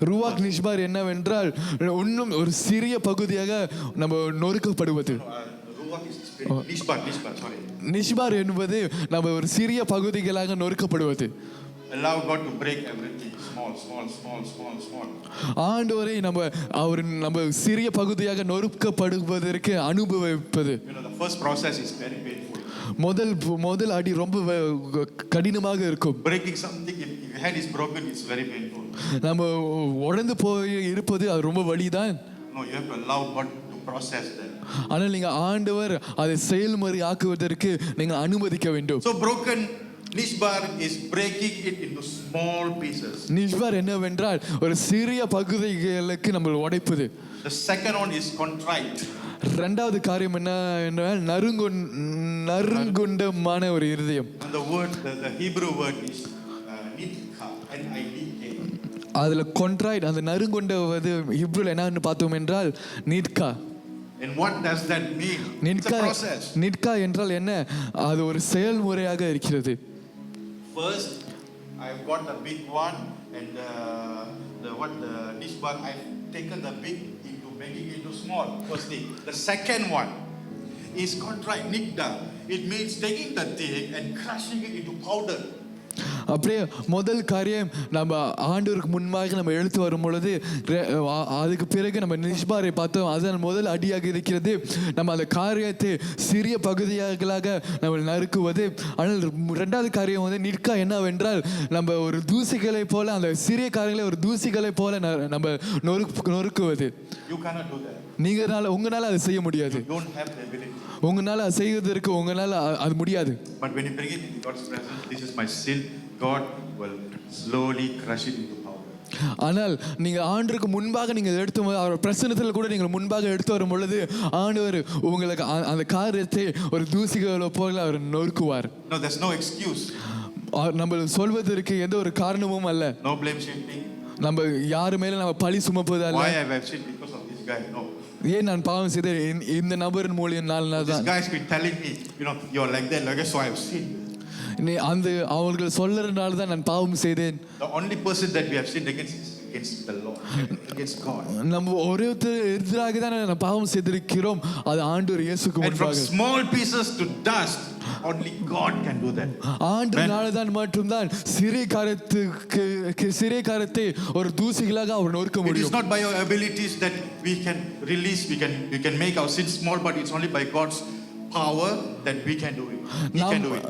ரூவாக் நிஷ்பார் என்னவென்றால் இன்னும் ஒரு சிறிய பகுதியாக நம்ம நொறுக்கப்படுவது. Ruach is spirit. Nishbar, sorry. நிஷ்பார் என்பது நம்ம ஒரு சிறிய பகுதிகளாக நொறுக்கப்படுவது. Allow God to break everything small. ஆண்டவரை நம்ம சிறிய பகுதியாக நொறுக்கப்படுவதற்கு அனுபவிப்பது. You know, the first process is very painful. முதல் அடி ரொம்ப கடினமாக இருக்கும். Breaking something, if your hand is broken, it's very painful. நம்ம உடைந்து போய் இருப்பது அது ரொம்ப வலிதான். No, you have to allow God to process that. ஆனால் நீங்க ஆண்டவர் அதை செயல்முறை ஆக்குவதற்கு நீங்க அனுமதிக்க வேண்டும். So broken nishbar is breaking it into small pieces. நிஷ்பார் என்னவென்றால் ஒரு சிறிய பகுதிகளுக்கு நம்ம உடைப்பது. The second one is contrite. 2வது காரியம் என்ன என்றால் நறுங்குண்டமான ஒரு இருதயம். And the word, the Hebrew word is nidka, N-I-D-K. அதுல கொன்ட்ரைட் அந்த நறுங்குண்டவது ஹீப்ரூல என்னன்னு பார்த்தோம் என்றால் நிட்கா. And what does that mean? It's a process. நிட்கா என்றால் என்ன? அது ஒரு செயல்முறையாக இருக்கிறது. First, I've got the big one, and the nishbar, I've taken the big into making it into small. First thing. The second one is contrite, nikda. It means taking the thing and crushing it into powder. அப்படியே முதல் காரியம் நம்ம ஆண்டவருக்கு முன்பாக நம்ம எடுத்து வரும் பொழுது அதுக்கு பிறகு நம்ம நிஷ்பாரை பார்த்தோம். அதன் முதல் அடியாக இருக்கிறது நம்ம அந்த காரியத்தை சிறிய பகுதிகளாக நம்ம நறுக்குவது. ஆனால் 2வது காரியம் வந்து நிற்கா என்னவென்றால் நம்ம ஒரு தூசிகளை போல அந்த சிறிய காரியங்களை ஒரு தூசிகளை போல நம்ம நொறுக்குவது. You cannot do that. உங்களால அதை செய்ய முடியாது. You don't have the ability. உங்களால அதை செய்வதற்கு உங்களால அது முடியாது. But when you bring it into God's presence, this is my sin, God will slowly crush it into powder. ஆனால் நீங்க ஆண்டவருக்கு முன்பாக நீங்க எடுத்து அவர் பிரசன்னத்தில் கூட நீங்கள் முன்பாக எடுத்து வரும் பொழுது ஆண்டவர் உங்களுக்கு அந்த காரியத்தை ஒரு தூசிகளை போல அவர் நொறுக்குவார். No, there's no excuse. நம்ம சொல்வதற்கு எந்த ஒரு காரணமும் அல்ல. No blame shifting. நம்ம யாரு மேல நம்ம பழி சுமப்பது அல்ல. Why have I sinned because of this guy? No. ஏன் நான் பாவம் செய்தேன் இந்த நபரின் மூலியம்னால தான். This guy has been telling me, you're like that, so I have sinned. அந்த அவர்கள் சொல்லறனால தான் நான் பாவம் செய்தேன். The only person that we have sinned against is against the Lord, against God. நம்ம ஒருத்தர் எதிராக தான் நான் பாவம் செய்திருக்கிறோம். அது ஆண்டவர் இயேசுக்கு முன்பாக. And from small pieces to dust, only God can do that. ஆண்டவரால தான் மட்டும்தான் சிறிய காரியத்தை ஒரு தூசிகளாக அவர் நொறுக்க முடியும். It is not by your abilities that we can release, we can make our sins small, but it's only by God's power that we can do it. He can do it.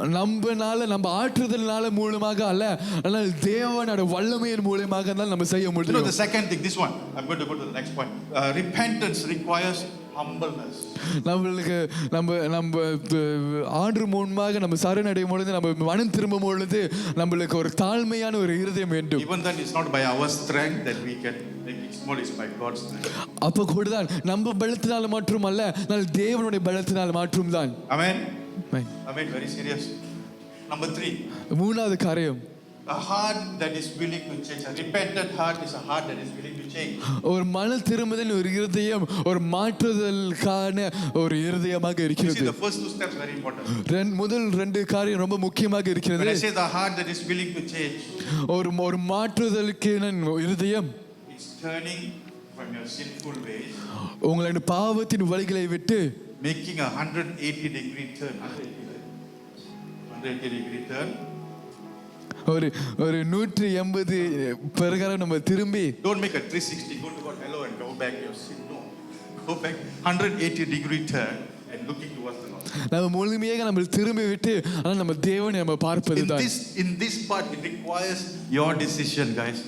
நம்ம ஆற்றுதல்னால மூலமாக அல்ல, ஆனால் தேவனோட வல்லமையின் மூலமாக தான் நம்ம செய்ய முடியும். The second thing, this one, I'm going to go to the next point. Repentance requires humbleness. நம்மளுக்கு நம்ம ஆண்டு முன்பாக நம்ம சரணடையும் பொழுது நம்ம மனம் திரும்பும் பொழுது நம்மளுக்கு ஒரு தாழ்மையான ஒரு இருதயம் வேண்டும். Even then, it's not by our strength that we can make it small, it's by God's strength. அப்போ கூட தான் நம்ம பலத்தினால மட்டும் அல்ல, நான் தேவனுடைய பலத்தினால் மட்டும் தான். Amen. Amen. Very serious. Number 3. மூணாவது காரியம், A heart that is willing to change. A repentant heart is a heart that is willing to change. ஒரு மன திரும்புதல் ஒரு இருதயம் ஒரு மாற்றுதலுக்கான ஒரு இருதயமாக You see, இருக்கிறது. the first 2 steps very important. முதல் 2 காரியம் ரொம்ப முக்கியமாக When இருக்கிறது. I say the heart that is willing to change, ஒரு மாற்றுதலுக்கு இருதயம், it's turning from your sinful ways, உங்களுடைய பாவத்தின் வழிகளை விட்டு making a 180-degree turn. 180-degree turn. ஒரு 180 பிரகாரம் நம்ம திரும்பி, Don't make a 360. Go to God, hello, and go back your sin. No. Go back 180-degree turn and looking towards the Lord. நம்ம முழுமையாக நம்ம திரும்பி விட்டு ஆனால் நம்ம தேவனை நம்ம பார்ப்பது தான். In this part, it requires your decision, guys.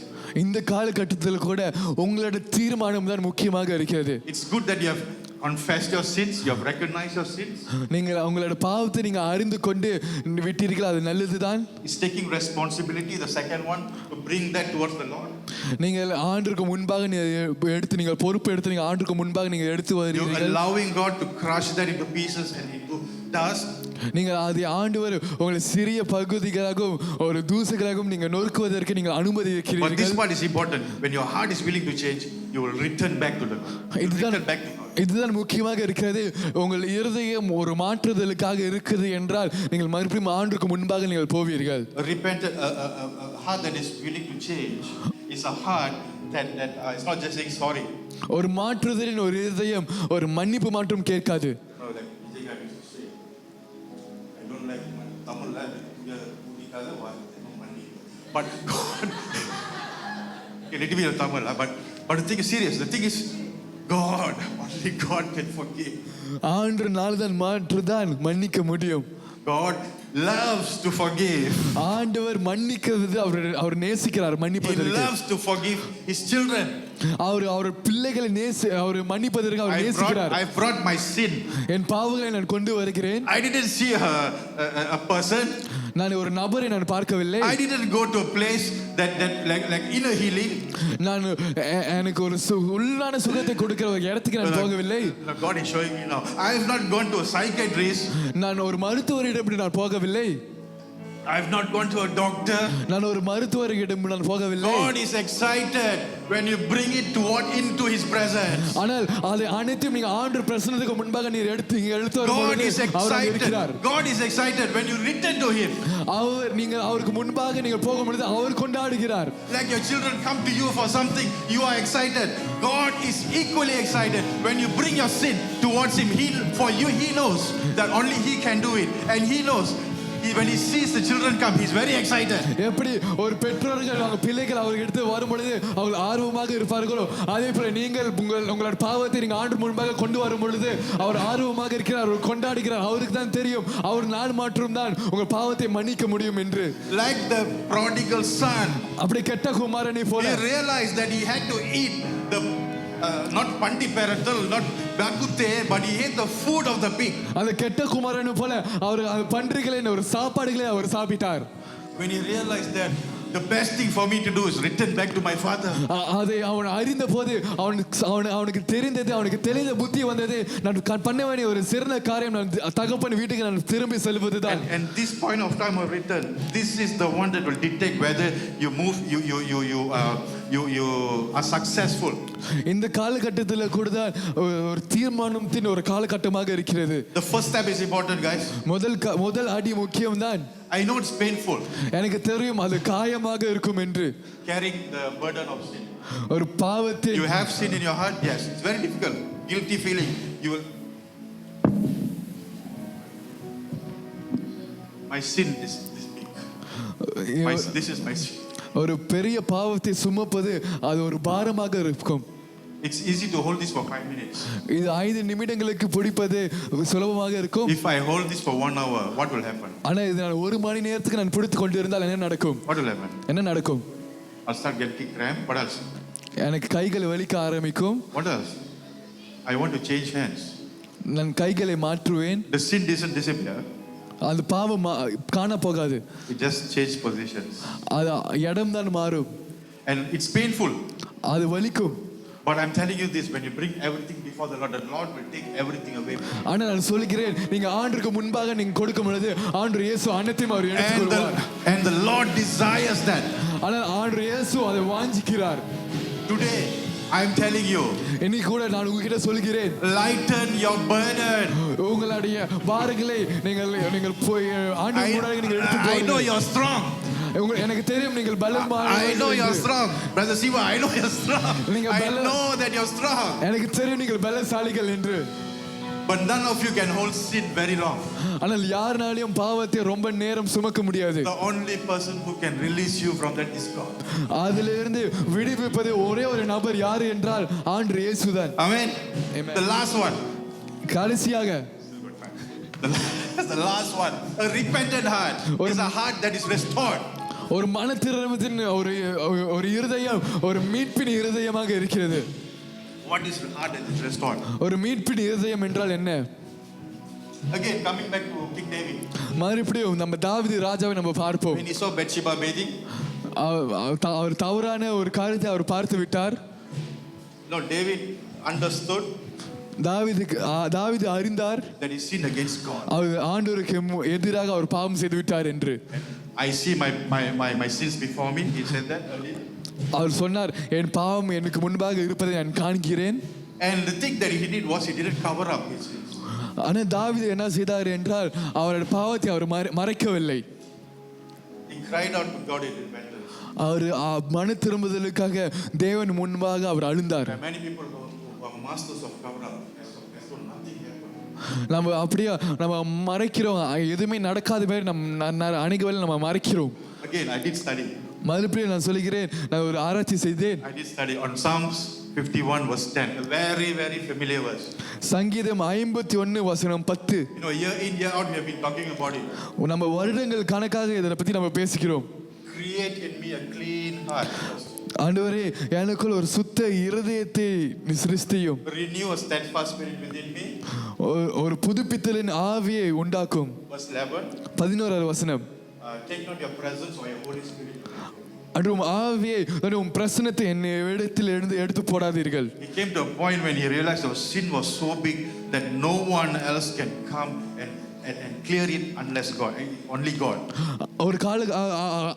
இந்த காலகட்டத்தில் கூட உங்களோட தீர்மானம் தான் முக்கியமாக இருக்கிறது. It's good that you have confessed your sins, you have recognized your sins. நீங்கள் உங்களோட பாவத்தை நீங்க அறிந்து கொண்டு விட்டீர்கள், அது நல்லதுதான். It's taking responsibility, the second one, to bring that towards the Lord. நீங்கள் ஆண்டுக்கு முன்பாக எடுத்து நீங்கள் பொறுப்பு எடுத்து நீங்கள் ஆண்டுக்கு முன்பாக நீங்கள் எடுத்து You're வருகிறீர்கள். allowing God to crush that into pieces and into dust. நீங்கள் அதை ஆண்டவர் உங்களை சிறிய பகுதிகளாகவும் ஒரு தூசுகளாகவும் நீங்கள் நொறுக்குவதற்கு நீங்கள் அனுமதி But this இருக்கிறீர்கள். part is important. When your heart is willing to change, you will return back to the Lord. You will return back to God. இதுதான் முக்கியமாக இருக்கிறது. உங்கள் இருதயம் ஒரு மாற்றுதலுக்காக இருக்குது என்றால் நீங்கள் மறுபடியும் ஆண்டுக்கு முன்பாக நீங்கள் போவீர்கள். A repentant heart that is willing to change is a heart that is not just saying sorry. ஒரு மாற்றுதலின் ஒரு இருதயம் ஒரு மன்னிப்பு மட்டும் கேட்காது. No, like Vijay Garu used to say, I don't like Tamil language, but God, okay, let me be a Tamil, but the thing is serious. The thing is, God, only God can forgive. ஆண்டவரால் தான் மாற்றுதான் மன்னிக்க முடியும். God loves to forgive. ஆண்டவர் மன்னிக்கிறது அவர் நேசிக்கிறார் He மன்னிப்பதற்கு. loves to forgive his children. அவர் பிள்ளைகளை அவர் மன்னிப்பதற்கு அவர் நேசிக்கிறார். I brought my sin. என் பாவங்களை நான் கொண்டு வருகிறேன். I didn't see a person. நான் ஒரு நபரை நான் பார்க்கவில்லை. I didn't go to a place that like inner healing. நான் எனக்கு ஒரு உள்ளான சுகத்தை கொடுக்கிற ஒரு இடத்துக்கு நான் போகவில்லை. God is showing me now. I have not gone to a psychiatrist. நான் ஒரு மருத்துவரிடம் நான் போகவில்லை. I have not gone to a doctor. நான் ஒரு மருத்துவரிடம் நான் போகவில்லை. God is excited when you bring it into his presence. ஆனால் அதை அனைத்தும் நீங்க ஆண்டவர் பிரசன்னத்துக்கு முன்பாக நீர் எடுத்து God is அவர் இருக்கிறார். excited. God is excited when you return to him. நீங்க அவருக்கு முன்பாக நீங்க போகும்போது அவர் கொண்டாடுகிறார். Like your children come to you for something, you are excited. God is equally excited when you bring your sin towards him. For you, he knows that only he can do it, and he knows. When he sees the children come, he's very excited. எப்படி ஒரு பெற்றோர்கள் அவங்க பிள்ளைகள் அவருக்கு எடுத்து வரும்பொழுது அவங்க ஆர்வமாக இருப்பார்களோ அதே போல நீங்கள் உங்களோட பாவத்தை நீங்க ஆண்டு முன்பாக கொண்டு வரும் பொழுது அவர் ஆர்வமாக இருக்கிறார், அவர் கொண்டாடுகிறார். அவருக்கு தான் தெரியும் அவர் நாள் மாற்றும் தான் உங்கள் பாவத்தை மன்னிக்க முடியும் என்று. Like the prodigal son, அப்படி கெட்ட குமாரனை போல he realized that he had to eat the not pandi parental, not bakute, but he ate the food of the pig. அந்த கெட்ட குமாரனை போல அவர் பன்றிகளின் ஒரு சாப்பாடுகளை அவர் சாப்பிட்டார். When he realized that the best thing for me to do is return back to my father. அதை அவன் அறிந்த போது அவனுக்கு தெரிந்தது, அவனுக்கு தெளிந்த புத்தி வந்தது. நான் பண்ண வேண்டிய ஒரு சிறந்த காரியம் நான் தகப்பன் வீட்டுக்கு நான் திரும்பி செல்வதுதான். And this point of time of return, this is the one that will detect whether you move, you are successful. இந்த காலகட்டத்தில் கூட தான் ஒரு தீர்மானத்தின் ஒரு காலகட்டமாக இருக்கிறது. The first step is important, guys. முதல் அடி முக்கியம் தான். I know it's painful. எனக்கு தெரியும் அது காயமாக இருக்கும் என்று. Carrying the burden of sin. ஒரு பாவத்தை You have sin in your heart, yes. It's very difficult. Guilty feeling. You will. My sin is this big. This is my sin. ஒரு பெரிய பாவத்தை சுமப்பது அது ஒரு பாரமாக இருக்கும். It's easy to hold this for 5 minutes. இது 5 நிமிடங்களுக்கு பிடிப்பது சுலபமாக இருக்கும். If I hold this for 1 hour, what will happen? ஆனா இது நான் 1 மணி நேரத்துக்கு நான் பிடித்து கொண்டு இருந்தால் என்ன நடக்கும்? What will happen? என்ன நடக்கும்? I'll start getting cramp. What else? எனக்கு கைகள் வலிக்க ஆரம்பிக்கும். What else? I want to change hands. நான் கைகளை மாற்றுவேன். The sin doesn't disappear. அது பாவம் காண போகாது. It just changes positions. அது இடம் தான் மாறும். And it's painful. அது வலிக்கும். But I'm telling you this, when you bring everything before the Lord will take everything away. ஆனா நான் சொல்கிறேன், நீங்க ஆண்டவருக்கு முன்பாக நீங்க கொடுக்கும் பொழுது ஆண்டவர் இயேசு அனைத்தையும் அவர் எடுத்துக்கொள்வார். And the Lord desires that. ஆனா ஆண்டவர் இயேசு அதை வாஞ்சிக்கிறார். Today I'm telling you, இன்னைக்கு கூட நான் உங்ககிட்ட சொல்கிறேன், lighten your burden. உங்களுடைய பாரங்களை நீங்கள் போய் ஆண்டவர் முன்னாடி நீங்கள் எடுத்து I know போடுங்க. you're strong. எனக்கு தெரியும் நீங்கள் பலமானவர்கள். I know you're strong. Brother Siva, I know you're strong. I know that you're strong. எனக்கு தெரியும் நீங்கள் பலசாலிகள் என்று. But none of you can hold sin very long. ஆனால் யாராலையும் பாவத்தை ரொம்ப நேரம் சுமக்க முடியாது. The only person who can release you from that is God. அதிலிருந்து விடுவிப்பது ஒரே ஒரு நபர் யார் என்றால் ஆண்டவர் இயேசுதான். Amen. Amen. The last one. கடைசியாக The last one. A repentant heart is a heart that is restored. ஒரு மனத்திரும்பத்தின் ஒரு இருதயம் ஒரு மீட்பின் இருதயமாக இருக்கிறது. What is heart that is restored? ஒரு மீட்பின் இருதயம் என்றால் என்ன? Again, coming back to King David. மறுபடியும் நம்ம தாவீது ராஜாவை நம்ம பார்ப்போம். When he saw Bathsheba bathing, அவர் தவறான ஒரு காரியத்தை அவர் பார்த்து விட்டார். no, David understood தாவீது அறிந்தார் that he sinned against God. அவர் ஆண்டவருக்கு எதிராக அவர் பாவம் செய்து விட்டார் என்று. I see my sins before me. He said that earlier. அவர் சொன்னார், என் பாவம் எனக்கு முன்பாக இருப்பதை நான் காண்கிறேன். And the thing that he did was he didn't cover up his sins. ஆனால் தாவீது என்ன செய்தார் என்றால் அவருடைய பாவத்தை அவர் மறைக்கவில்லை. He cried out to God in repentance. அவர் மன திரும்புதலுக்காக தேவன் முன்பாக அவர் அழுந்தார். There are many people who are masters of cover up. So nothing happened. நம்ம அப்படியே நம்ம மறைக்கிறோம், எதுவுமே நடக்காத மாதிரி நம்ம அநேக வேளை நம்ம மறைக்கிறோம். Again, I did study. மறுபடியும் நான் சொல்கிறேன், நான் ஒரு ஆராய்ச்சி செய்தேன். I did study on Psalms 51 verse 10, a very very familiar verse. சங்கீதம் 51 வசனம் 10. You know, year in year out we have been talking about it. நம்ம வருடங்கள் கணக்காக இதை பத்தி நம்ம பேசிக்கிறோம். Create in me a clean heart. ஆண்டவரே, எனக்குள் ஒரு சுத்த இருதயத்தை சிருஷ்டியும். Renew a steadfast spirit within me. ஒரு புதுப்பித்தலின் ஆவியை உண்டாக்கும். Verse 11. 11 வசனம். Take not your presence or your Holy Spirit. அன்றும் ஆவியை உம் பிரசன்னத்தை என் இடத்தில் எடுத்து போடாதீர்கள். He came to a point when he realized our sin was so big that no one else can come and clear it unless God, only God. ஒரு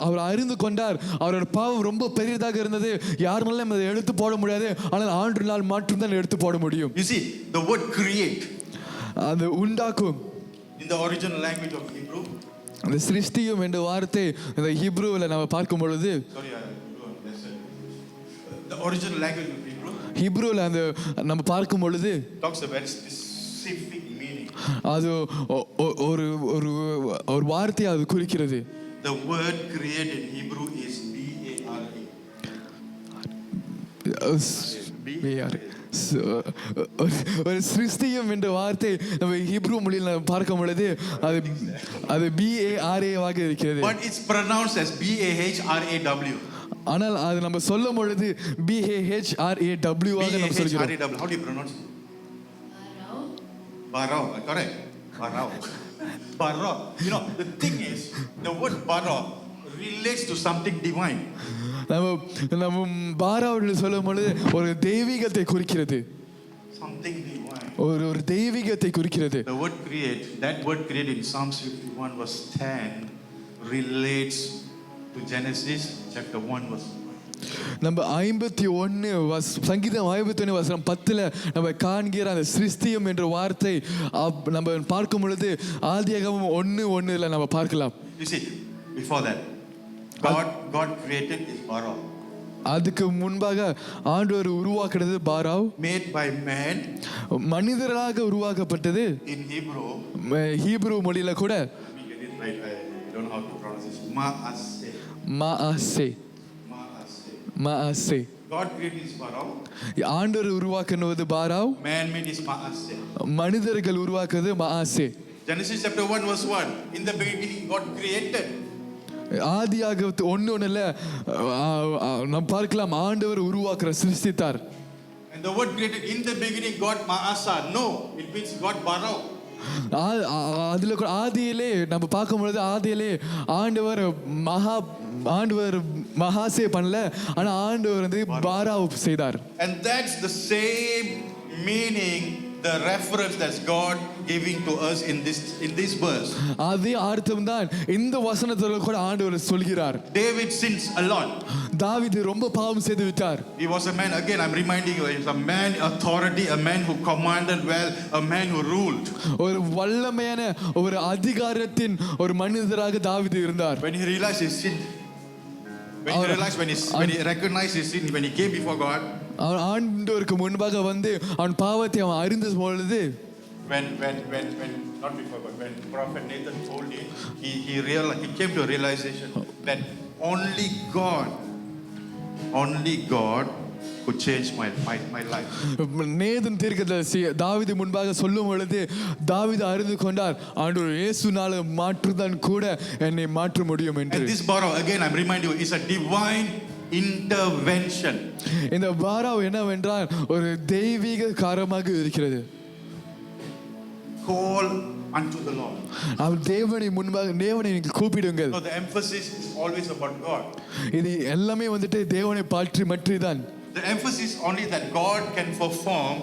அவர் அறிந்து கொண்டார், அவரோட பாவம் ரொம்ப பெரியதாக இருந்தது, யாருனாலும் அதை எடுத்து போட முடியாது, ஆனால் ஆண்டவரால் மட்டும்தான் எடுத்து போட முடியும். You see, the word create, அது உண்டாக்கும், in the original language of Hebrew, அந்த சிருஷ்டியும் என்ற வார்த்தை இந்த ஹீப்ரூவில் நம்ம பார்க்கும் பொழுது, the original language of Hebrew, ஹீப்ரூவில் அந்த நம்ம பார்க்கும் பொழுது talks about specific meaning. அது ஒரு ஒரு ஒரு வார்த்தையை அது குறிக்கிறது. The word create in Hebrew is B-A-R-E. ஒரு சிருஷ்டியம் என்ற வார்த்தை நம்ம ஹீப்ரூ மொழியில் பார்க்கும் பொழுது அது B-A-R-A வாக இருக்கிறது. But it's pronounced as B-A-H-R-A-W. ஆனால் அது நம்ம சொல்லும் பொழுது B-A-H-R-A-W வாக நம்ம சொல்கிறோம். How do you pronounce it? Barao. Correct. Barao. You know, the thing is, the word barao relates to something divine. நம்ம பாராவில் சொல்லும் பொழுது ஒரு தெய்வீகத்தை குறிக்கிறது. Something divine. ஒரு தெய்வீகத்தை குறிக்கிறது. The word create, that word create in Psalms 51 verse 10 relates to Genesis chapter 1 verse 1. நம்ம 51 சங்கீதம் 51 வசனம் 10ல நம்ம காண்கிற அந்த சிருஷ்டியம் என்ற வார்த்தை நம்ம பார்க்கும் பொழுது ஆதியாகமம் 1:1ல நம்ம பார்க்கலாம். You see, before that, God created is Barao. அதுக்கு முன்பாக ஆண்டவர் உருவாக்கினது பாராவ். Made by man. மனிதராக உருவாக்கப்பட்டது. In Hebrew. ஹீப்ரூ மொழியில கூட. We get it right. I don't know how to pronounce this. Maase. God created is Barao. ஆண்டவர் உருவாக்கினது பாராவ். Man made is Maase. மனிதர்கள் உருவாக்குறது மாசே. Genesis chapter 1 verse 1. In the beginning God created. ஆதியாகமம் 1:1ல நாம் பார்க்கலாம் ஆண்டவர் உருவாக்குற சிருஷ்டித்தார். And And the word created, in the beginning, God Maasa. No, it means God Barao. அதுல கூட ஆதியிலே நம்ம பார்க்கும் பொழுது ஆதியிலே ஆண்டவர் மகாசே பண்ணல, ஆனா ஆண்டவர் வந்து பாராவ் செய்தார். And that's the same meaning, the reference that's God giving to us in this verse. அதே அர்த்தம் தான் இந்த வசனத்துல கூட ஆண்டவர் சொல்கிறார். David sins a lot. தாவீது ரொம்ப பாவம் செய்து விட்டார். He was a man, again I'm reminding you, he was a man authority, a man who commanded well, a man who ruled. ஒரு வல்லமையான ஒரு அதிகாரத்தின் ஒரு மனிதராக தாவீது இருந்தார். When he realized his sin, when he recognized his sin, when he came before God, அவன் ஆண்டவருக்கு முன்பாக வந்து அவன் பாவத்தை அவன் அறிந்த பொழுது, when not before God, when prophet Nathan told him, he came to a realization that only God could change my life. Nathan தீர்க்கதரிசி தாவீது முன்பாக சொல்லும் பொழுது தாவீது அறிந்து கொண்டார், ஆண்டவர் இயேசுனால மாற்றுதான் கூட என்னை மாற்ற முடியும் என்று. And this borrow, again I'm reminding you, is a divine intervention. இந்த பாராவ் என்னவென்றால் ஒரு தெய்வீக காரியமாக இருக்கிறது. Call unto the Lord. அவர் தேவனை முன்பாக தேவனை நீங்கள் கூப்பிடுங்கள். So the emphasis is always about God. இது எல்லாமே வந்துட்டு தேவனை பற்றி தான். The emphasis only that God can perform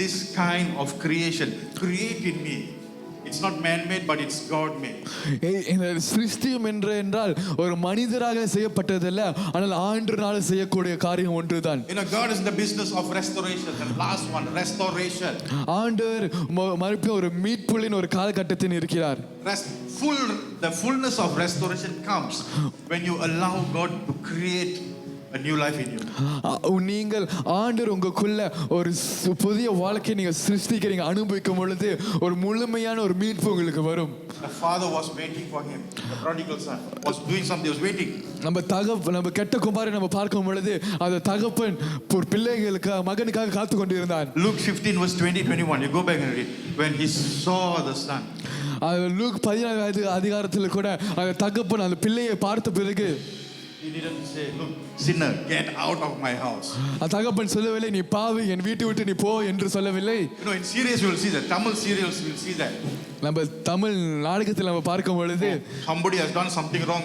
this kind of creation. Create in me. It's not man-made, but it's God-made. இந்த சிருஷ்டியம் என்றால் ஒரு மனிதராக செய்யப்பட்டதல்ல, ஆனால் ஆண்டவரால் செய்யக்கூடிய காரியம் ஒன்றுதான். You know, God is in the business of restoration. The last one, restoration. ஆண்டவர் மறுபடியும் ஒரு மீட்புள்ளின் ஒரு காலகட்டத்தில் இருக்கிறார். The fullness of restoration comes when you allow God to create a new life in you. நீங்கள் ஆண்டவர் உங்களுக்குள்ள ஒரு புதிய வாழ்க்கையை நீங்க சிருஷ்டிக்கிறீங்க, அனுபவிக்கும் பொழுது ஒரு முழுமையான ஒரு மீட்பு உங்களுக்கு வரும். The father was waiting for him. The prodigal son was doing something, was waiting. நம்ம கெட்ட குமாரனை நம்ம பார்க்கும் பொழுது அந்த தகப்பன் ஒரு பிள்ளைகளுக்கு மகனுக்காக காத்து கொண்டிருந்தார். Luke 15 verse 20-21. You go back and read. When he saw the son. Luke 14 அதிகாரத்தில் கூட அந்த தகப்பன் அந்த பிள்ளையை பார்த்த பிறகு he didn't say, look, sinner, get out of my house. தகப்பன் சொல்லவில்லை, நீ பாவி என் வீட்டை விட்டு நீ போ என்று சொல்லவில்லை. You know, in series you will see that. Tamil serials will see that. நம்ம தமிழ் நாடகத்தில் நம்ம பார்க்கும் பொழுது somebody has done something wrong,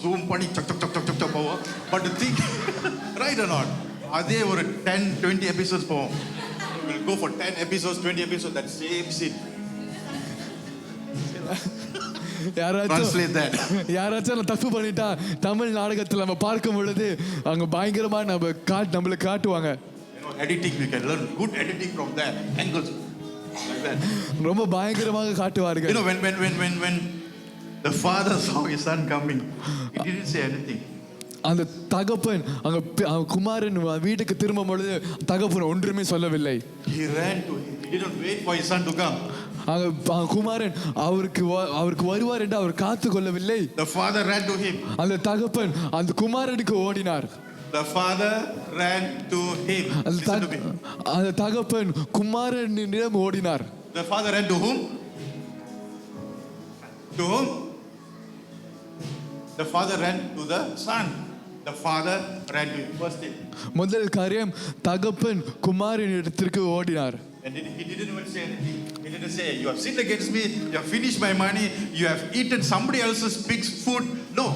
zoom பண்ணி chak chak chak chak போவா. But the thing, right or not, அதே ஒரு 10-20 episodes போவோம். We'll go for 10 episodes, 20 episodes, that same scene. யாராச்சும் தப்பு பண்ணிட்டா தமிழ் நாடகத்தில் நம்ம பார்க்கும் பொழுது அங்க பயங்கரமா நம்மளுக்கு காட்டுவாங்க. Editing, we can learn good editing from that angles like that. ரொம்ப பயங்கரமாக காட்டுவார்கள். You know, when the father saw his son coming, he didn't say anything. அந்த தகப்பன் அங்க குமாரன் வீட்டுக்கு திரும்பும் பொழுது தகப்பன் ஒன்றுமே சொல்லவில்லை. He ran to him. He didn't wait for his son to come. குமாரன் அவருக்கு வருவார் என்று அவர் காத்து கொள்ளவில்லை. The father ran to him. அந்த தகப்பன் அந்த குமாரனுக்கு ஓடினார். The father ran to him. அந்த தகப்பன் குமாரனிடம் ஓடினார். The father ran to whom? To whom? The father ran to the son. The father ran to him. First thing. முதல் காரியம் தகப்பன் குமாரனிடத்திற்கு ஓடினார். And he didn't even say anything. He didn't say, you have sinned against me, you have finished my money, you have eaten somebody else's pig's food. No.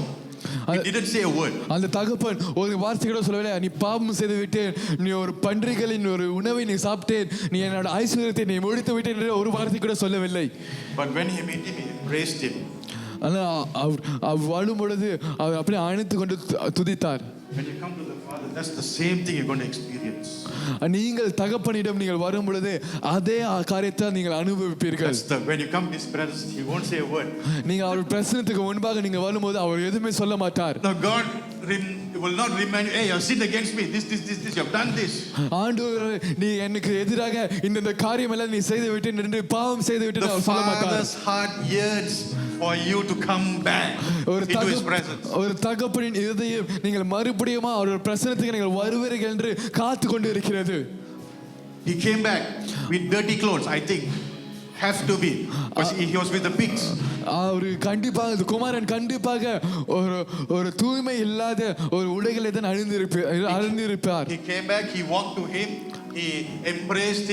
He didn't say a word. அந்த தகப்பன் ஒரு வார்த்தை கூட சொல்லவில்லை. நீ பாவம் செய்து விட்டேன், நீ ஒரு பன்றிகளின் ஒரு உணவை நீ சாப்பிட்டேன், நீ என்னோட ஐஸ்வர்யத்தை நீ முடித்து விட்டேன் என்று ஒரு வார்த்தை கூட சொல்லவில்லை. But when he met him, he praised him. அவர் வாழும் பொழுது அவர் அப்படியே அணைத்து கொண்டு துதித்தார். When you come to the Father, that's the same thing you're going to experience. நீங்கள் தகப்பனிடம் நீங்கள் வரும் பொழுது அதே காரியத்தை நீங்கள் அனுபவிப்பீர்கள். When you come to his presence, he won't say a word. நீங்க அவர் பிரசன்னத்துக்கு முன்பாக நீங்க வரும்போது அவர் எதுவுமே சொல்ல மாட்டார். Now God will not remind you, hey, you have sinned against me, this, you have done this. ஆண்டவர் நீ எனக்கு எதிராக இந்த காரியம் எல்லாம் நீ செய்து விட்டேன் என்று பாவம் செய்து விட்டேன் அவர் சொல்ல மாட்டார். The Father's heart yearns for you to come back into his presence. ஒரு தகப்பனின் இதயம் நீங்கள் மறுபடியும் அவருடைய பிரசன்னத்துக்கு நீங்கள் வருவீர்கள் என்று காத்து கொண்டு இருக்கிறது. He came back with dirty clothes, I think. Have to be, because he was with the pigs. அவர் கண்டிப்பாக குமாரன் கண்டிப்பாக ஒரு தூய்மை இல்லாத ஒரு உடைகளை தான் அணிந்திருப்பார். He came back, he walked to him, he embraced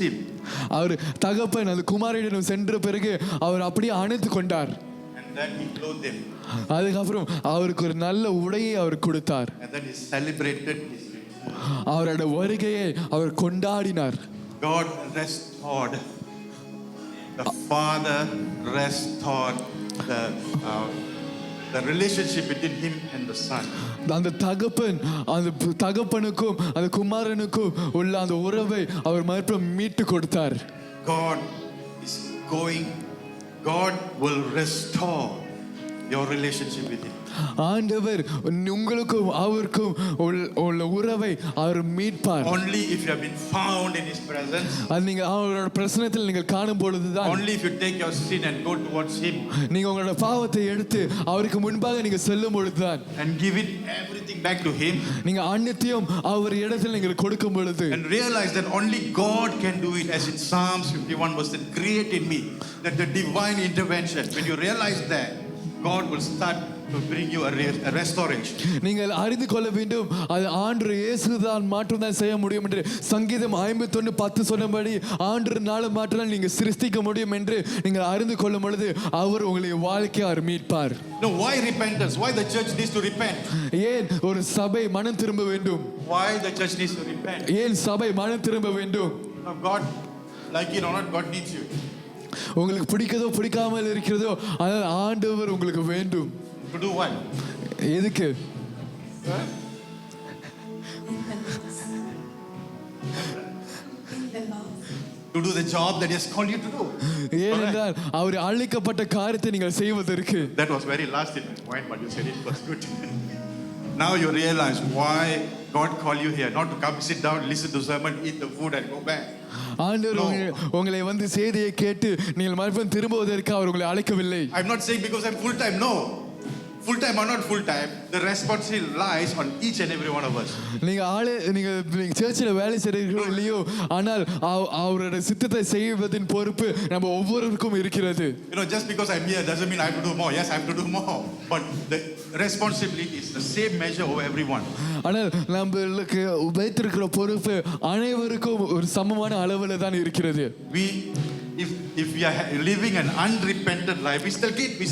him. அவர் தகப்பன் அந்த குமாரனிடம் சென்ற பிறகு அவர் அப்படியே அணைத்து கொண்டார். And then he clothed him. அதுக்கப்புறம் அவருக்கு ஒரு நல்ல உடையை அவர் கொடுத்தார். And then he celebrated his return. அவரோட வருகையை அவர் கொண்டாடினார். God restored. The Father restored the relationship between him and the Son. அந்த தகப்பனுக்கும் அந்த குமாரனுக்கும் உள்ள அந்த உறவை அவர் மறுபடியும் மீட்டு கொடுத்தார். God will restore your relationship with him. ஆண்டவர் உங்களுக்கும் அவருக்கும் உள்ள உறவை அவர் மீட்பார். Only if you have been found in his presence. நீங்க அவரோட பிரசன்னத்தில் நீங்கள் காணும் பொழுதுதான். Only if you take your sin and go towards him. நீங்க உங்களோட பாவத்தை எடுத்து அவருக்கு முன்பாக நீங்க செல்லும் பொழுதுதான். And give it everything back to him. நீங்க அனைத்தையும் அவர் இடத்தில் நீங்கள் கொடுக்கும் பொழுது. And realize that only God can do it, as in Psalms 51 verse 10, create in me, that the divine intervention. When you realize that, God will start to bring you a restoration. நீங்கள் அறிந்து கொள்ள வேண்டும், அது ஆண்டவர் இயேசுதான் மாற்றம்தான் செய்ய முடியும் என்று சங்கீதம் 51:10 சொன்னபடி ஆண்டவர்னால மாற்றம் நீங்க சிருஷ்டிக்க முடியும் என்று நீங்கள் அறிந்து கொள்ளும் பொழுது அவர் உங்களுடைய வாழ்க்கையை அவர் மீட்பார். No, why repentance? Why the church needs to repent? ஏன் ஒரு சபை மனம் திரும்ப வேண்டும்? Why the church needs to repent? ஏன் சபை மனம் திரும்ப வேண்டும்? No, God, like it or not, God needs you. உங்களுக்கு பிடிக்கிறதோ பிடிக்காமல் இருக்கிறதோ அதனால் ஆண்டவர் உங்களுக்கு வேண்டும். To do what? எதுக்கு? To do the job that he has called you to do. ஏனென்றால் அவர் அழைக்கப்பட்ட காரியத்தை நீங்கள் செய்வதற்கு. That was very last in my point, but you said it was good. Now you realize why God called you here, not to come sit down, listen to sermon, eat the food and go back. ஆண்டவர் உங்களை வந்து செய்தியை கேட்டு நீங்கள் மறுபடியும் திரும்புவதற்கு அவர் உங்களை அழைக்கவில்லை. I'm not saying because I'm full time. No, full time or not full time, the responsibility lies on each and every one of us. நீங்க சர்ச்சில் வேலை செய்கிறீர்களோ இல்லையோ, ஆனால் அவரோட சித்தத்தை செய்வதின் பொறுப்பு நம்ம ஒவ்வொருவருக்கும் இருக்கிறது. You know, just because I'm here doesn't mean I have to do more. Yes, I have to do more, but the responsibility is the same measure over everyone. ஆனால் நம்மளுக்கு வைத்திருக்கிற பொறுப்பு அனைவருக்கும் ஒரு சமமான அளவில் தான் இருக்கிறது. If we are living an unrepentant life, we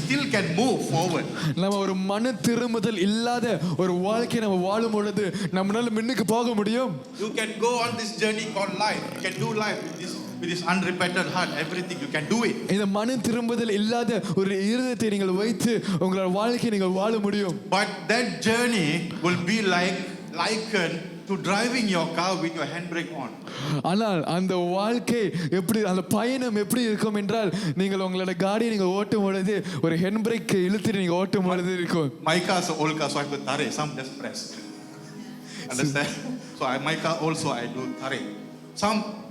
still can move forward. நம்ம ஒரு மன திரும்புதல் இல்லாத ஒரு வாழ்க்கையை நம்ம வாழும் பொழுது நம்மளால முன்னுக்கு போக முடியும். You can go on this journey called life. You can do life with this unrepentant heart. Everything you can do it. இந்த மன திரும்புதல் இல்லாத ஒரு இருதயத்தை நீங்கள் வைத்து உங்களோட வாழ்க்கையை நீங்கள் வாழ முடியும். But that journey will be likened to driving your car with your handbrake on. ஆனால் அந்த வாழ்க்கை எப்படி, அந்த பயணம் எப்படி இருக்கும் என்றால் நீங்கள் உங்களோட காடியை நீங்கள் ஓட்டும் பொழுது ஒரு ஹேண்ட் பிரேக் இழுத்து நீங்கள் ஓட்டும் பொழுது இருக்கும். My car is an old car, so I have to tare. Some just press. Understand? So my car also I do tare.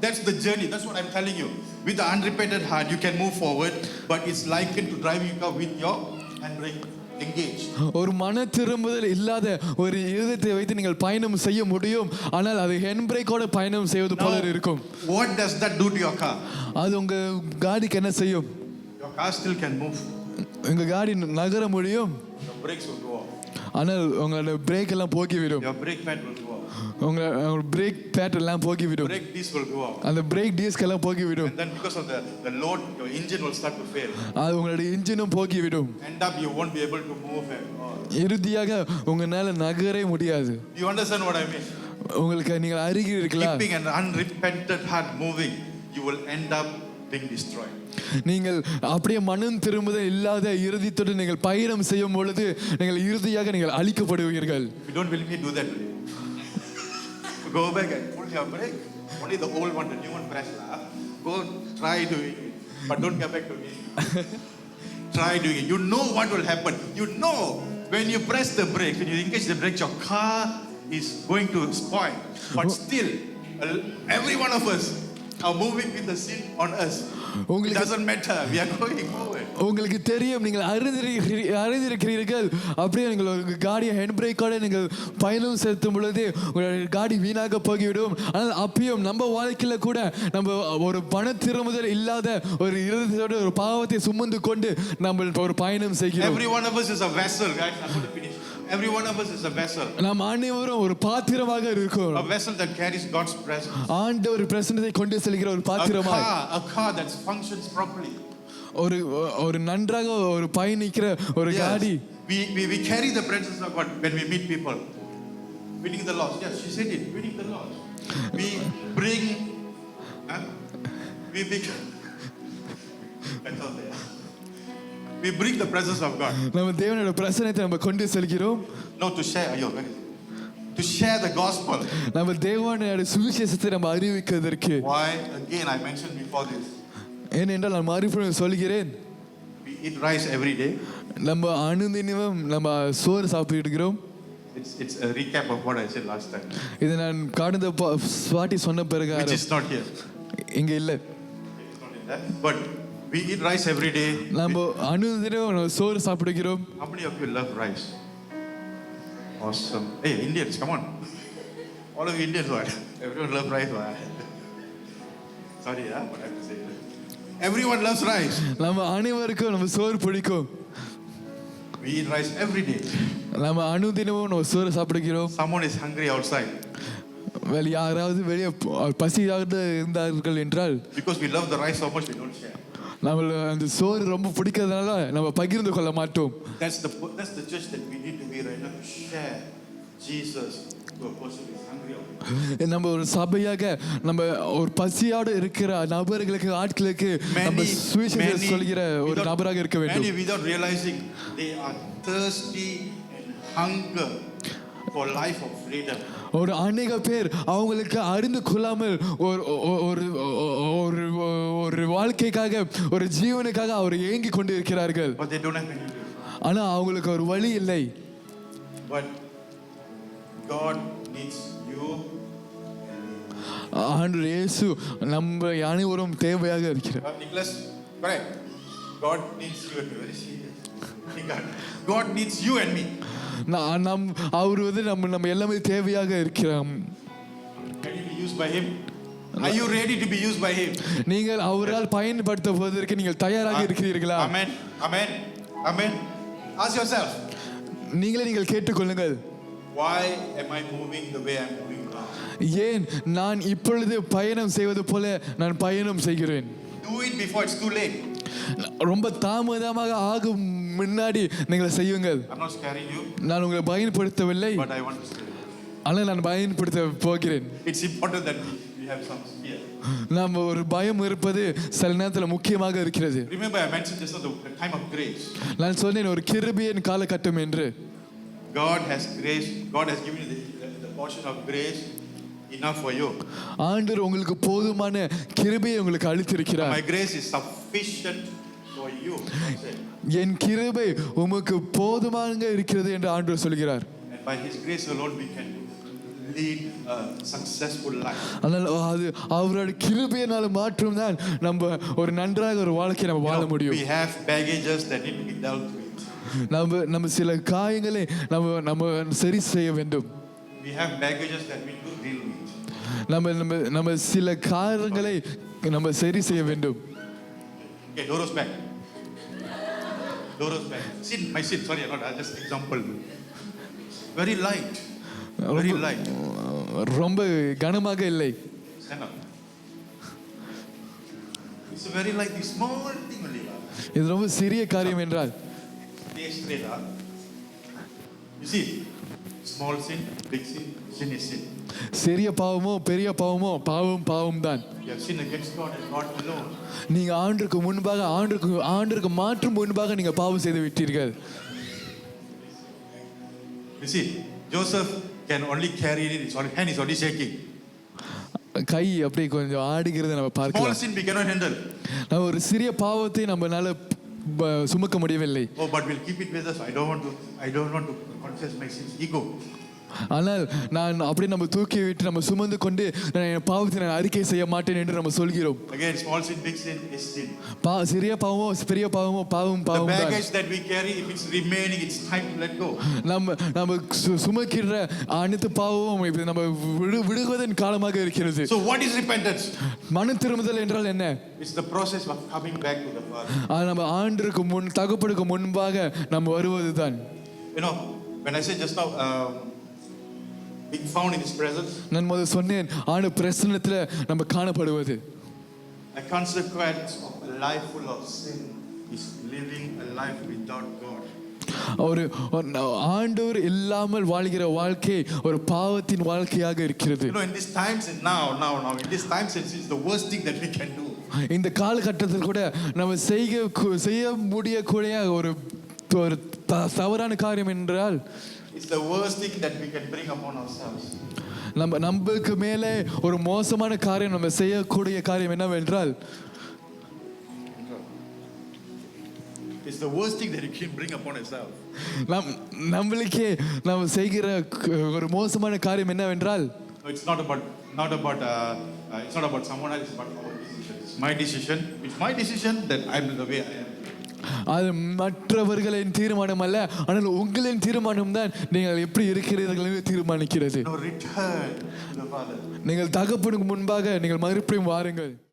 That's the journey. That's what I'm telling you. With the unrepentant heart, you can move forward, but it's likened to driving your car with your handbrake engaged. ஒரு மன திரும்புதல் இல்லாத ஒரு இதயத்தை வைத்து நீங்கள் பயணம் செய்ய முடியும், ஆனால் அது ஹேண்ட் பிரேக்கோட பயணம் செய்வது போல இருக்கும். What does that do to your car? அது உங்க காடிக்கு என்ன செய்யும்? Your car still can move. உங்க காடி நகர முடியும், Your brakes will go off. ஆனால் உங்களோட பிரேக் எல்லாம் போகிவிடும். Your brake pad will go off. உங்க பிரேக் பேட் எல்லாம் போகிவிடும். Brake disc will go off. அந்த பிரேக் டிஸ்க் எல்லாம் போகிவிடும். And then because of the load, your engine will start to fail. அது உங்களுடைய இன்ஜினும் போகிவிடும். End up you won't be able to move at all. இறுதியாக உங்களால நகரவே முடியாது. You understand what I mean? உங்களுக்கு நீங்கள் அறிகிறீர்களா? Keeping an unrepentant heart moving, you will end up being destroyed. நீங்கள் அப்படியே மனம் திரும்புதல் இல்லாத இருதயத்தோடு நீங்கள் பயணம் செய்யும் பொழுது நீங்கள் இறுதியாக நீங்கள் அழிக்கப்படுவீர்கள். You don't believe me? Do that today. Go back and pull your brake. Only the old one, the new one press. Go try doing it, but don't get back to me. Try doing it. You know what will happen. You know when you press the brake, when you engage the brake, your car is going to spoil. But still, every one of us are moving with the sin on us. It doesn't matter. We are going forward. உங்களுக்கு தெரியும், நீங்கள் அறிந்திருக்கிறீர்கள். அப்படியே நீங்கள் ஒரு காடியை hand பிரேக்கோட நீங்கள் பயணம் செலுத்தும் பொழுது உங்களுடைய காடி வீணாக போய்விடும். ஆனால் அப்பயும் நம்ம வாழ்க்கையில கூட நம்ம ஒரு பண திருமுதல் இல்லாத ஒரு இருதயத்தோடு ஒரு பாவத்தை சுமந்து கொண்டு நம்ம ஒரு பயணம் செய்கிறோம். Every one of us is a vessel, guys. I'm going to finish. Every one of us is a vessel. நாம் அனைவரும் ஒரு பாத்திரமாக இருக்கோம். A vessel that carries God's presence. ஆண்டவர் பிரசன்னத்தை கொண்டு செல்கிற ஒரு பாத்திரமாக. A car that functions properly. ஒரு நன்றாக ஒரு பயணிக்கிற ஒரு காடி. We carry the presence of God when we meet people. Winning the lost. Yes, she said it. Winning the lost. We bring. We bring the presence of God. நம்ம தேவனுடைய பிரசன்னத்தை நம்ம கொண்டு செல்கிறோம். No, to share. To share the gospel. நம்ம தேவனுடைய சுவிசேஷத்தை நம்ம அறிவிக்கிறதற்கு. Why? Again, I mentioned before this. ஏனென்றால் நான் மறுபடியும் சொல்கிறேன். We eat rice every day. நம்ம அனுதினமும் நம்ம சோறு சாப்பிடுகிறோம். It's a recap of what I said last time. இது நான் கடந்த வாட்டி சொன்ன பிறகு Which is not here. இங்க இல்ல. But we eat rice every day. நம்ம அனுதினமும் சோறு சாப்பிடுகிறோம். How many of you love rice? Awesome. Hey, Indians, come on. All of you Indians, what? Everyone loves rice, what? Sorry, but I have to say it. Everyone loves rice. நம்ம அனைவருக்கும் நம்ம சோறு பிடிக்கும். We eat rice every day. நம்ம அனுதினமும் நம்ம சோறு சாப்பிடுகிறோம். Someone is hungry outside. யாராவது வெளியே பசியாக இருந்தார்கள் என்றால், because we love the rice so much, we don't share. நம்ம அந்த சோறு ரொம்ப பிடிக்கிறதுனால நம்ம பகிர்ந்து கொள்ள மாட்டோம். That's the church that we need to be right now, to share Jesus to a person who is hungry outside. நம்ம ஒரு சபையாக நம்ம ஒரு பசியோடு இருக்கிற நபர்களுக்கு, ஆட்களுக்கு நம்ம சுவிசேஷம் சொல்கிற ஒரு நபராக இருக்க வேண்டும். Many without realizing they are thirsty and hunger for life of freedom. ஒரு அநேக பேர் அவங்களுக்கு அறிந்து கொள்ளாமல் ஒரு வாழ்க்கைக்காக, ஒரு ஜீவனுக்காக அவர் ஏங்கி கொண்டு இருக்கிறார்கள். But they don't have any. ஆனா அவங்களுக்கு ஒரு வழி இல்லை. But God needs you. ஆண்டவர் இயேசு நம்ம அனைவரும் தேவையாக இருக்கிறார். Nicholas, correct. God needs you and me. Very serious. God needs you and me. அவர் வந்து நம்ம எல்லாமே தேவையாக இருக்கிறோம். Can you be used by him? Are you ready to be used by him? நீங்கள் அவரால் பயன்படுத்தப்படுவதற்கு நீங்கள் தயாராக இருக்கிறீர்களா? Amen. Amen. Amen. Ask yourself. நீங்கள் கேட்டுக்கொள்ளுங்கள். Why am I moving the way I'm moving now? ஏன் நான் இப்பொழுது பயணம் செய்வது போல நான் பயணம் செய்கிறேன்? Do it before it's too late. ரொம்ப தாமதமாக ஆகும் முன்னாடி நீங்கள் செய்யுங்கள். I'm not scaring you. நான் உங்களை பயன்படுத்தவில்லை. But I want to scare you. ஆனால் நான் பயன்படுத்த போகிறேன். It's important that we have some fear. நாம் ஒரு பயம் இருப்பது சில நேரத்தில் முக்கியமாக இருக்கிறது. Remember I mentioned just the time of grace. நான் சொன்னேன் ஒரு கிருபையின் காலகட்டம் என்று. God has grace. God has given you the portion of grace enough for you. ஆண்டவர் உங்களுக்கு போதுமான கிருபையை உங்களுக்கு அளித்திருக்கிறார். My grace is sufficient for you. என் கிருபை உமக்கு போதுமாக இருக்கிறது என்று ஆண்டவர் சொல்கிறார். And by his grace alone we can lead a successful life. ஆனால் அது அவருடைய கிருபையினால மாற்றம்தான் நம்ம ஒரு நன்றாக ஒரு வாழ்க்கையை நம்ம வாழ முடியும். We have baggages that need to be dealt with. நம்ம சில காயங்களை நம்ம சரி செய்ய வேண்டும். We have baggages that we need to deal with. நம்ம சில காரியங்களை நம்ம சரி செய்ய வேண்டும். Okay, Doro's back. Doro's back. Sin, my sin. Sorry, I'm not. Just example. Very light. Very light. ரொம்ப கனமாக இல்லை. Stand up. It's a very light, small thing only. இது ரொம்ப சிறிய காரியம் என்றால். Stay straight, huh? You see, small sin, big sin, sin is sin. சிறிய பாவமோ பெரிய பாவமோ பாவம் தான். You have sinned against God and God alone. நீங்க ஆண்டவருக்கு மாற்றும் முன்பாக நீங்க பாவம் செய்து விட்டீர்கள். You see, Joseph can only carry it. His hand is already shaking. கை அப்படியே கொஞ்சம் ஆடுகிறத நம்ம பார்க்கலாம். Small sin we cannot handle. நம்ம ஒரு சிறிய பாவத்தை நம்மளால சுமக்க முடியவில்லை. Oh, but we'll keep it with us. I don't want to confess my sins. Ego. ஆனால் நான் அப்படியே நம்ம தூக்கி விட்டு நம்ம சுமந்து கொண்டு நான் என் பாவத்தை நான் அறிக்கை செய்ய மாட்டேன் என்று நம்ம சொல்கிறோம். Again, small sin, big sin is sin. சிறிய பாவமோ பெரிய பாவமோ பாவம் The பாவம் தான். baggage that we carry, if it's remaining, it's time to let go. நம்ம சுமக்கிற அனைத்து பாவமும் இப்ப நம்ம விடுவதன் காலமாக இருக்கிறது. So what is repentance? மன திரும்புதல் என்றால் என்ன? It's the process of coming back to the Father. நம்ம ஆண்டருக்கு முன் தகப்பனுக்கு முன்பாக நம்ம வருவதுதான். You know, when I say just now, being found in His presence, நான் முதல்ல சொன்னேன் ஆண்டு பிரசன்னத்துல நம்ம காணப்படுவது. a consequence of a life full of sin is living a life without God. ஒரு ஆண்டவர் இல்லாமல் வாழ்கிற வாழ்க்கை ஒரு பாவத்தின் வாழ்க்கையாக இருக்கிறது. You know, in these times and now, in these times, it's the worst thing that we can do. இந்த காலகட்டத்தில் கூட நம்ம செய்ய முடியக்கூடிய ஒரு தவறான காரியம் என்றால் It's the worst thing that we can bring upon ourselves. நமக்கு மேலே ஒரு மோசமான காரியம் நம்ம செய்யக்கூடிய காரியம் என்னவென்றால் It's the worst thing that you can bring upon yourself. நம்மளுக்கே நம்ம செய்கிற ஒரு மோசமான காரியம் என்னவென்றால் No, it's not about someone else, but our decision. It's my decision. It's my decision that I'm the way I am. அது மற்றவர்களின் தீர்மானம் அல்ல, ஆனால் உங்களின் தீர்மானம் தான் நீங்கள் எப்படி இருக்கிறீர்கள் என்று தீர்மானிக்கிறது. No, return to the Father. நீங்கள் தகப்பனுக்கு முன்பாக நீங்கள் மறுபடியும் வாருங்கள்.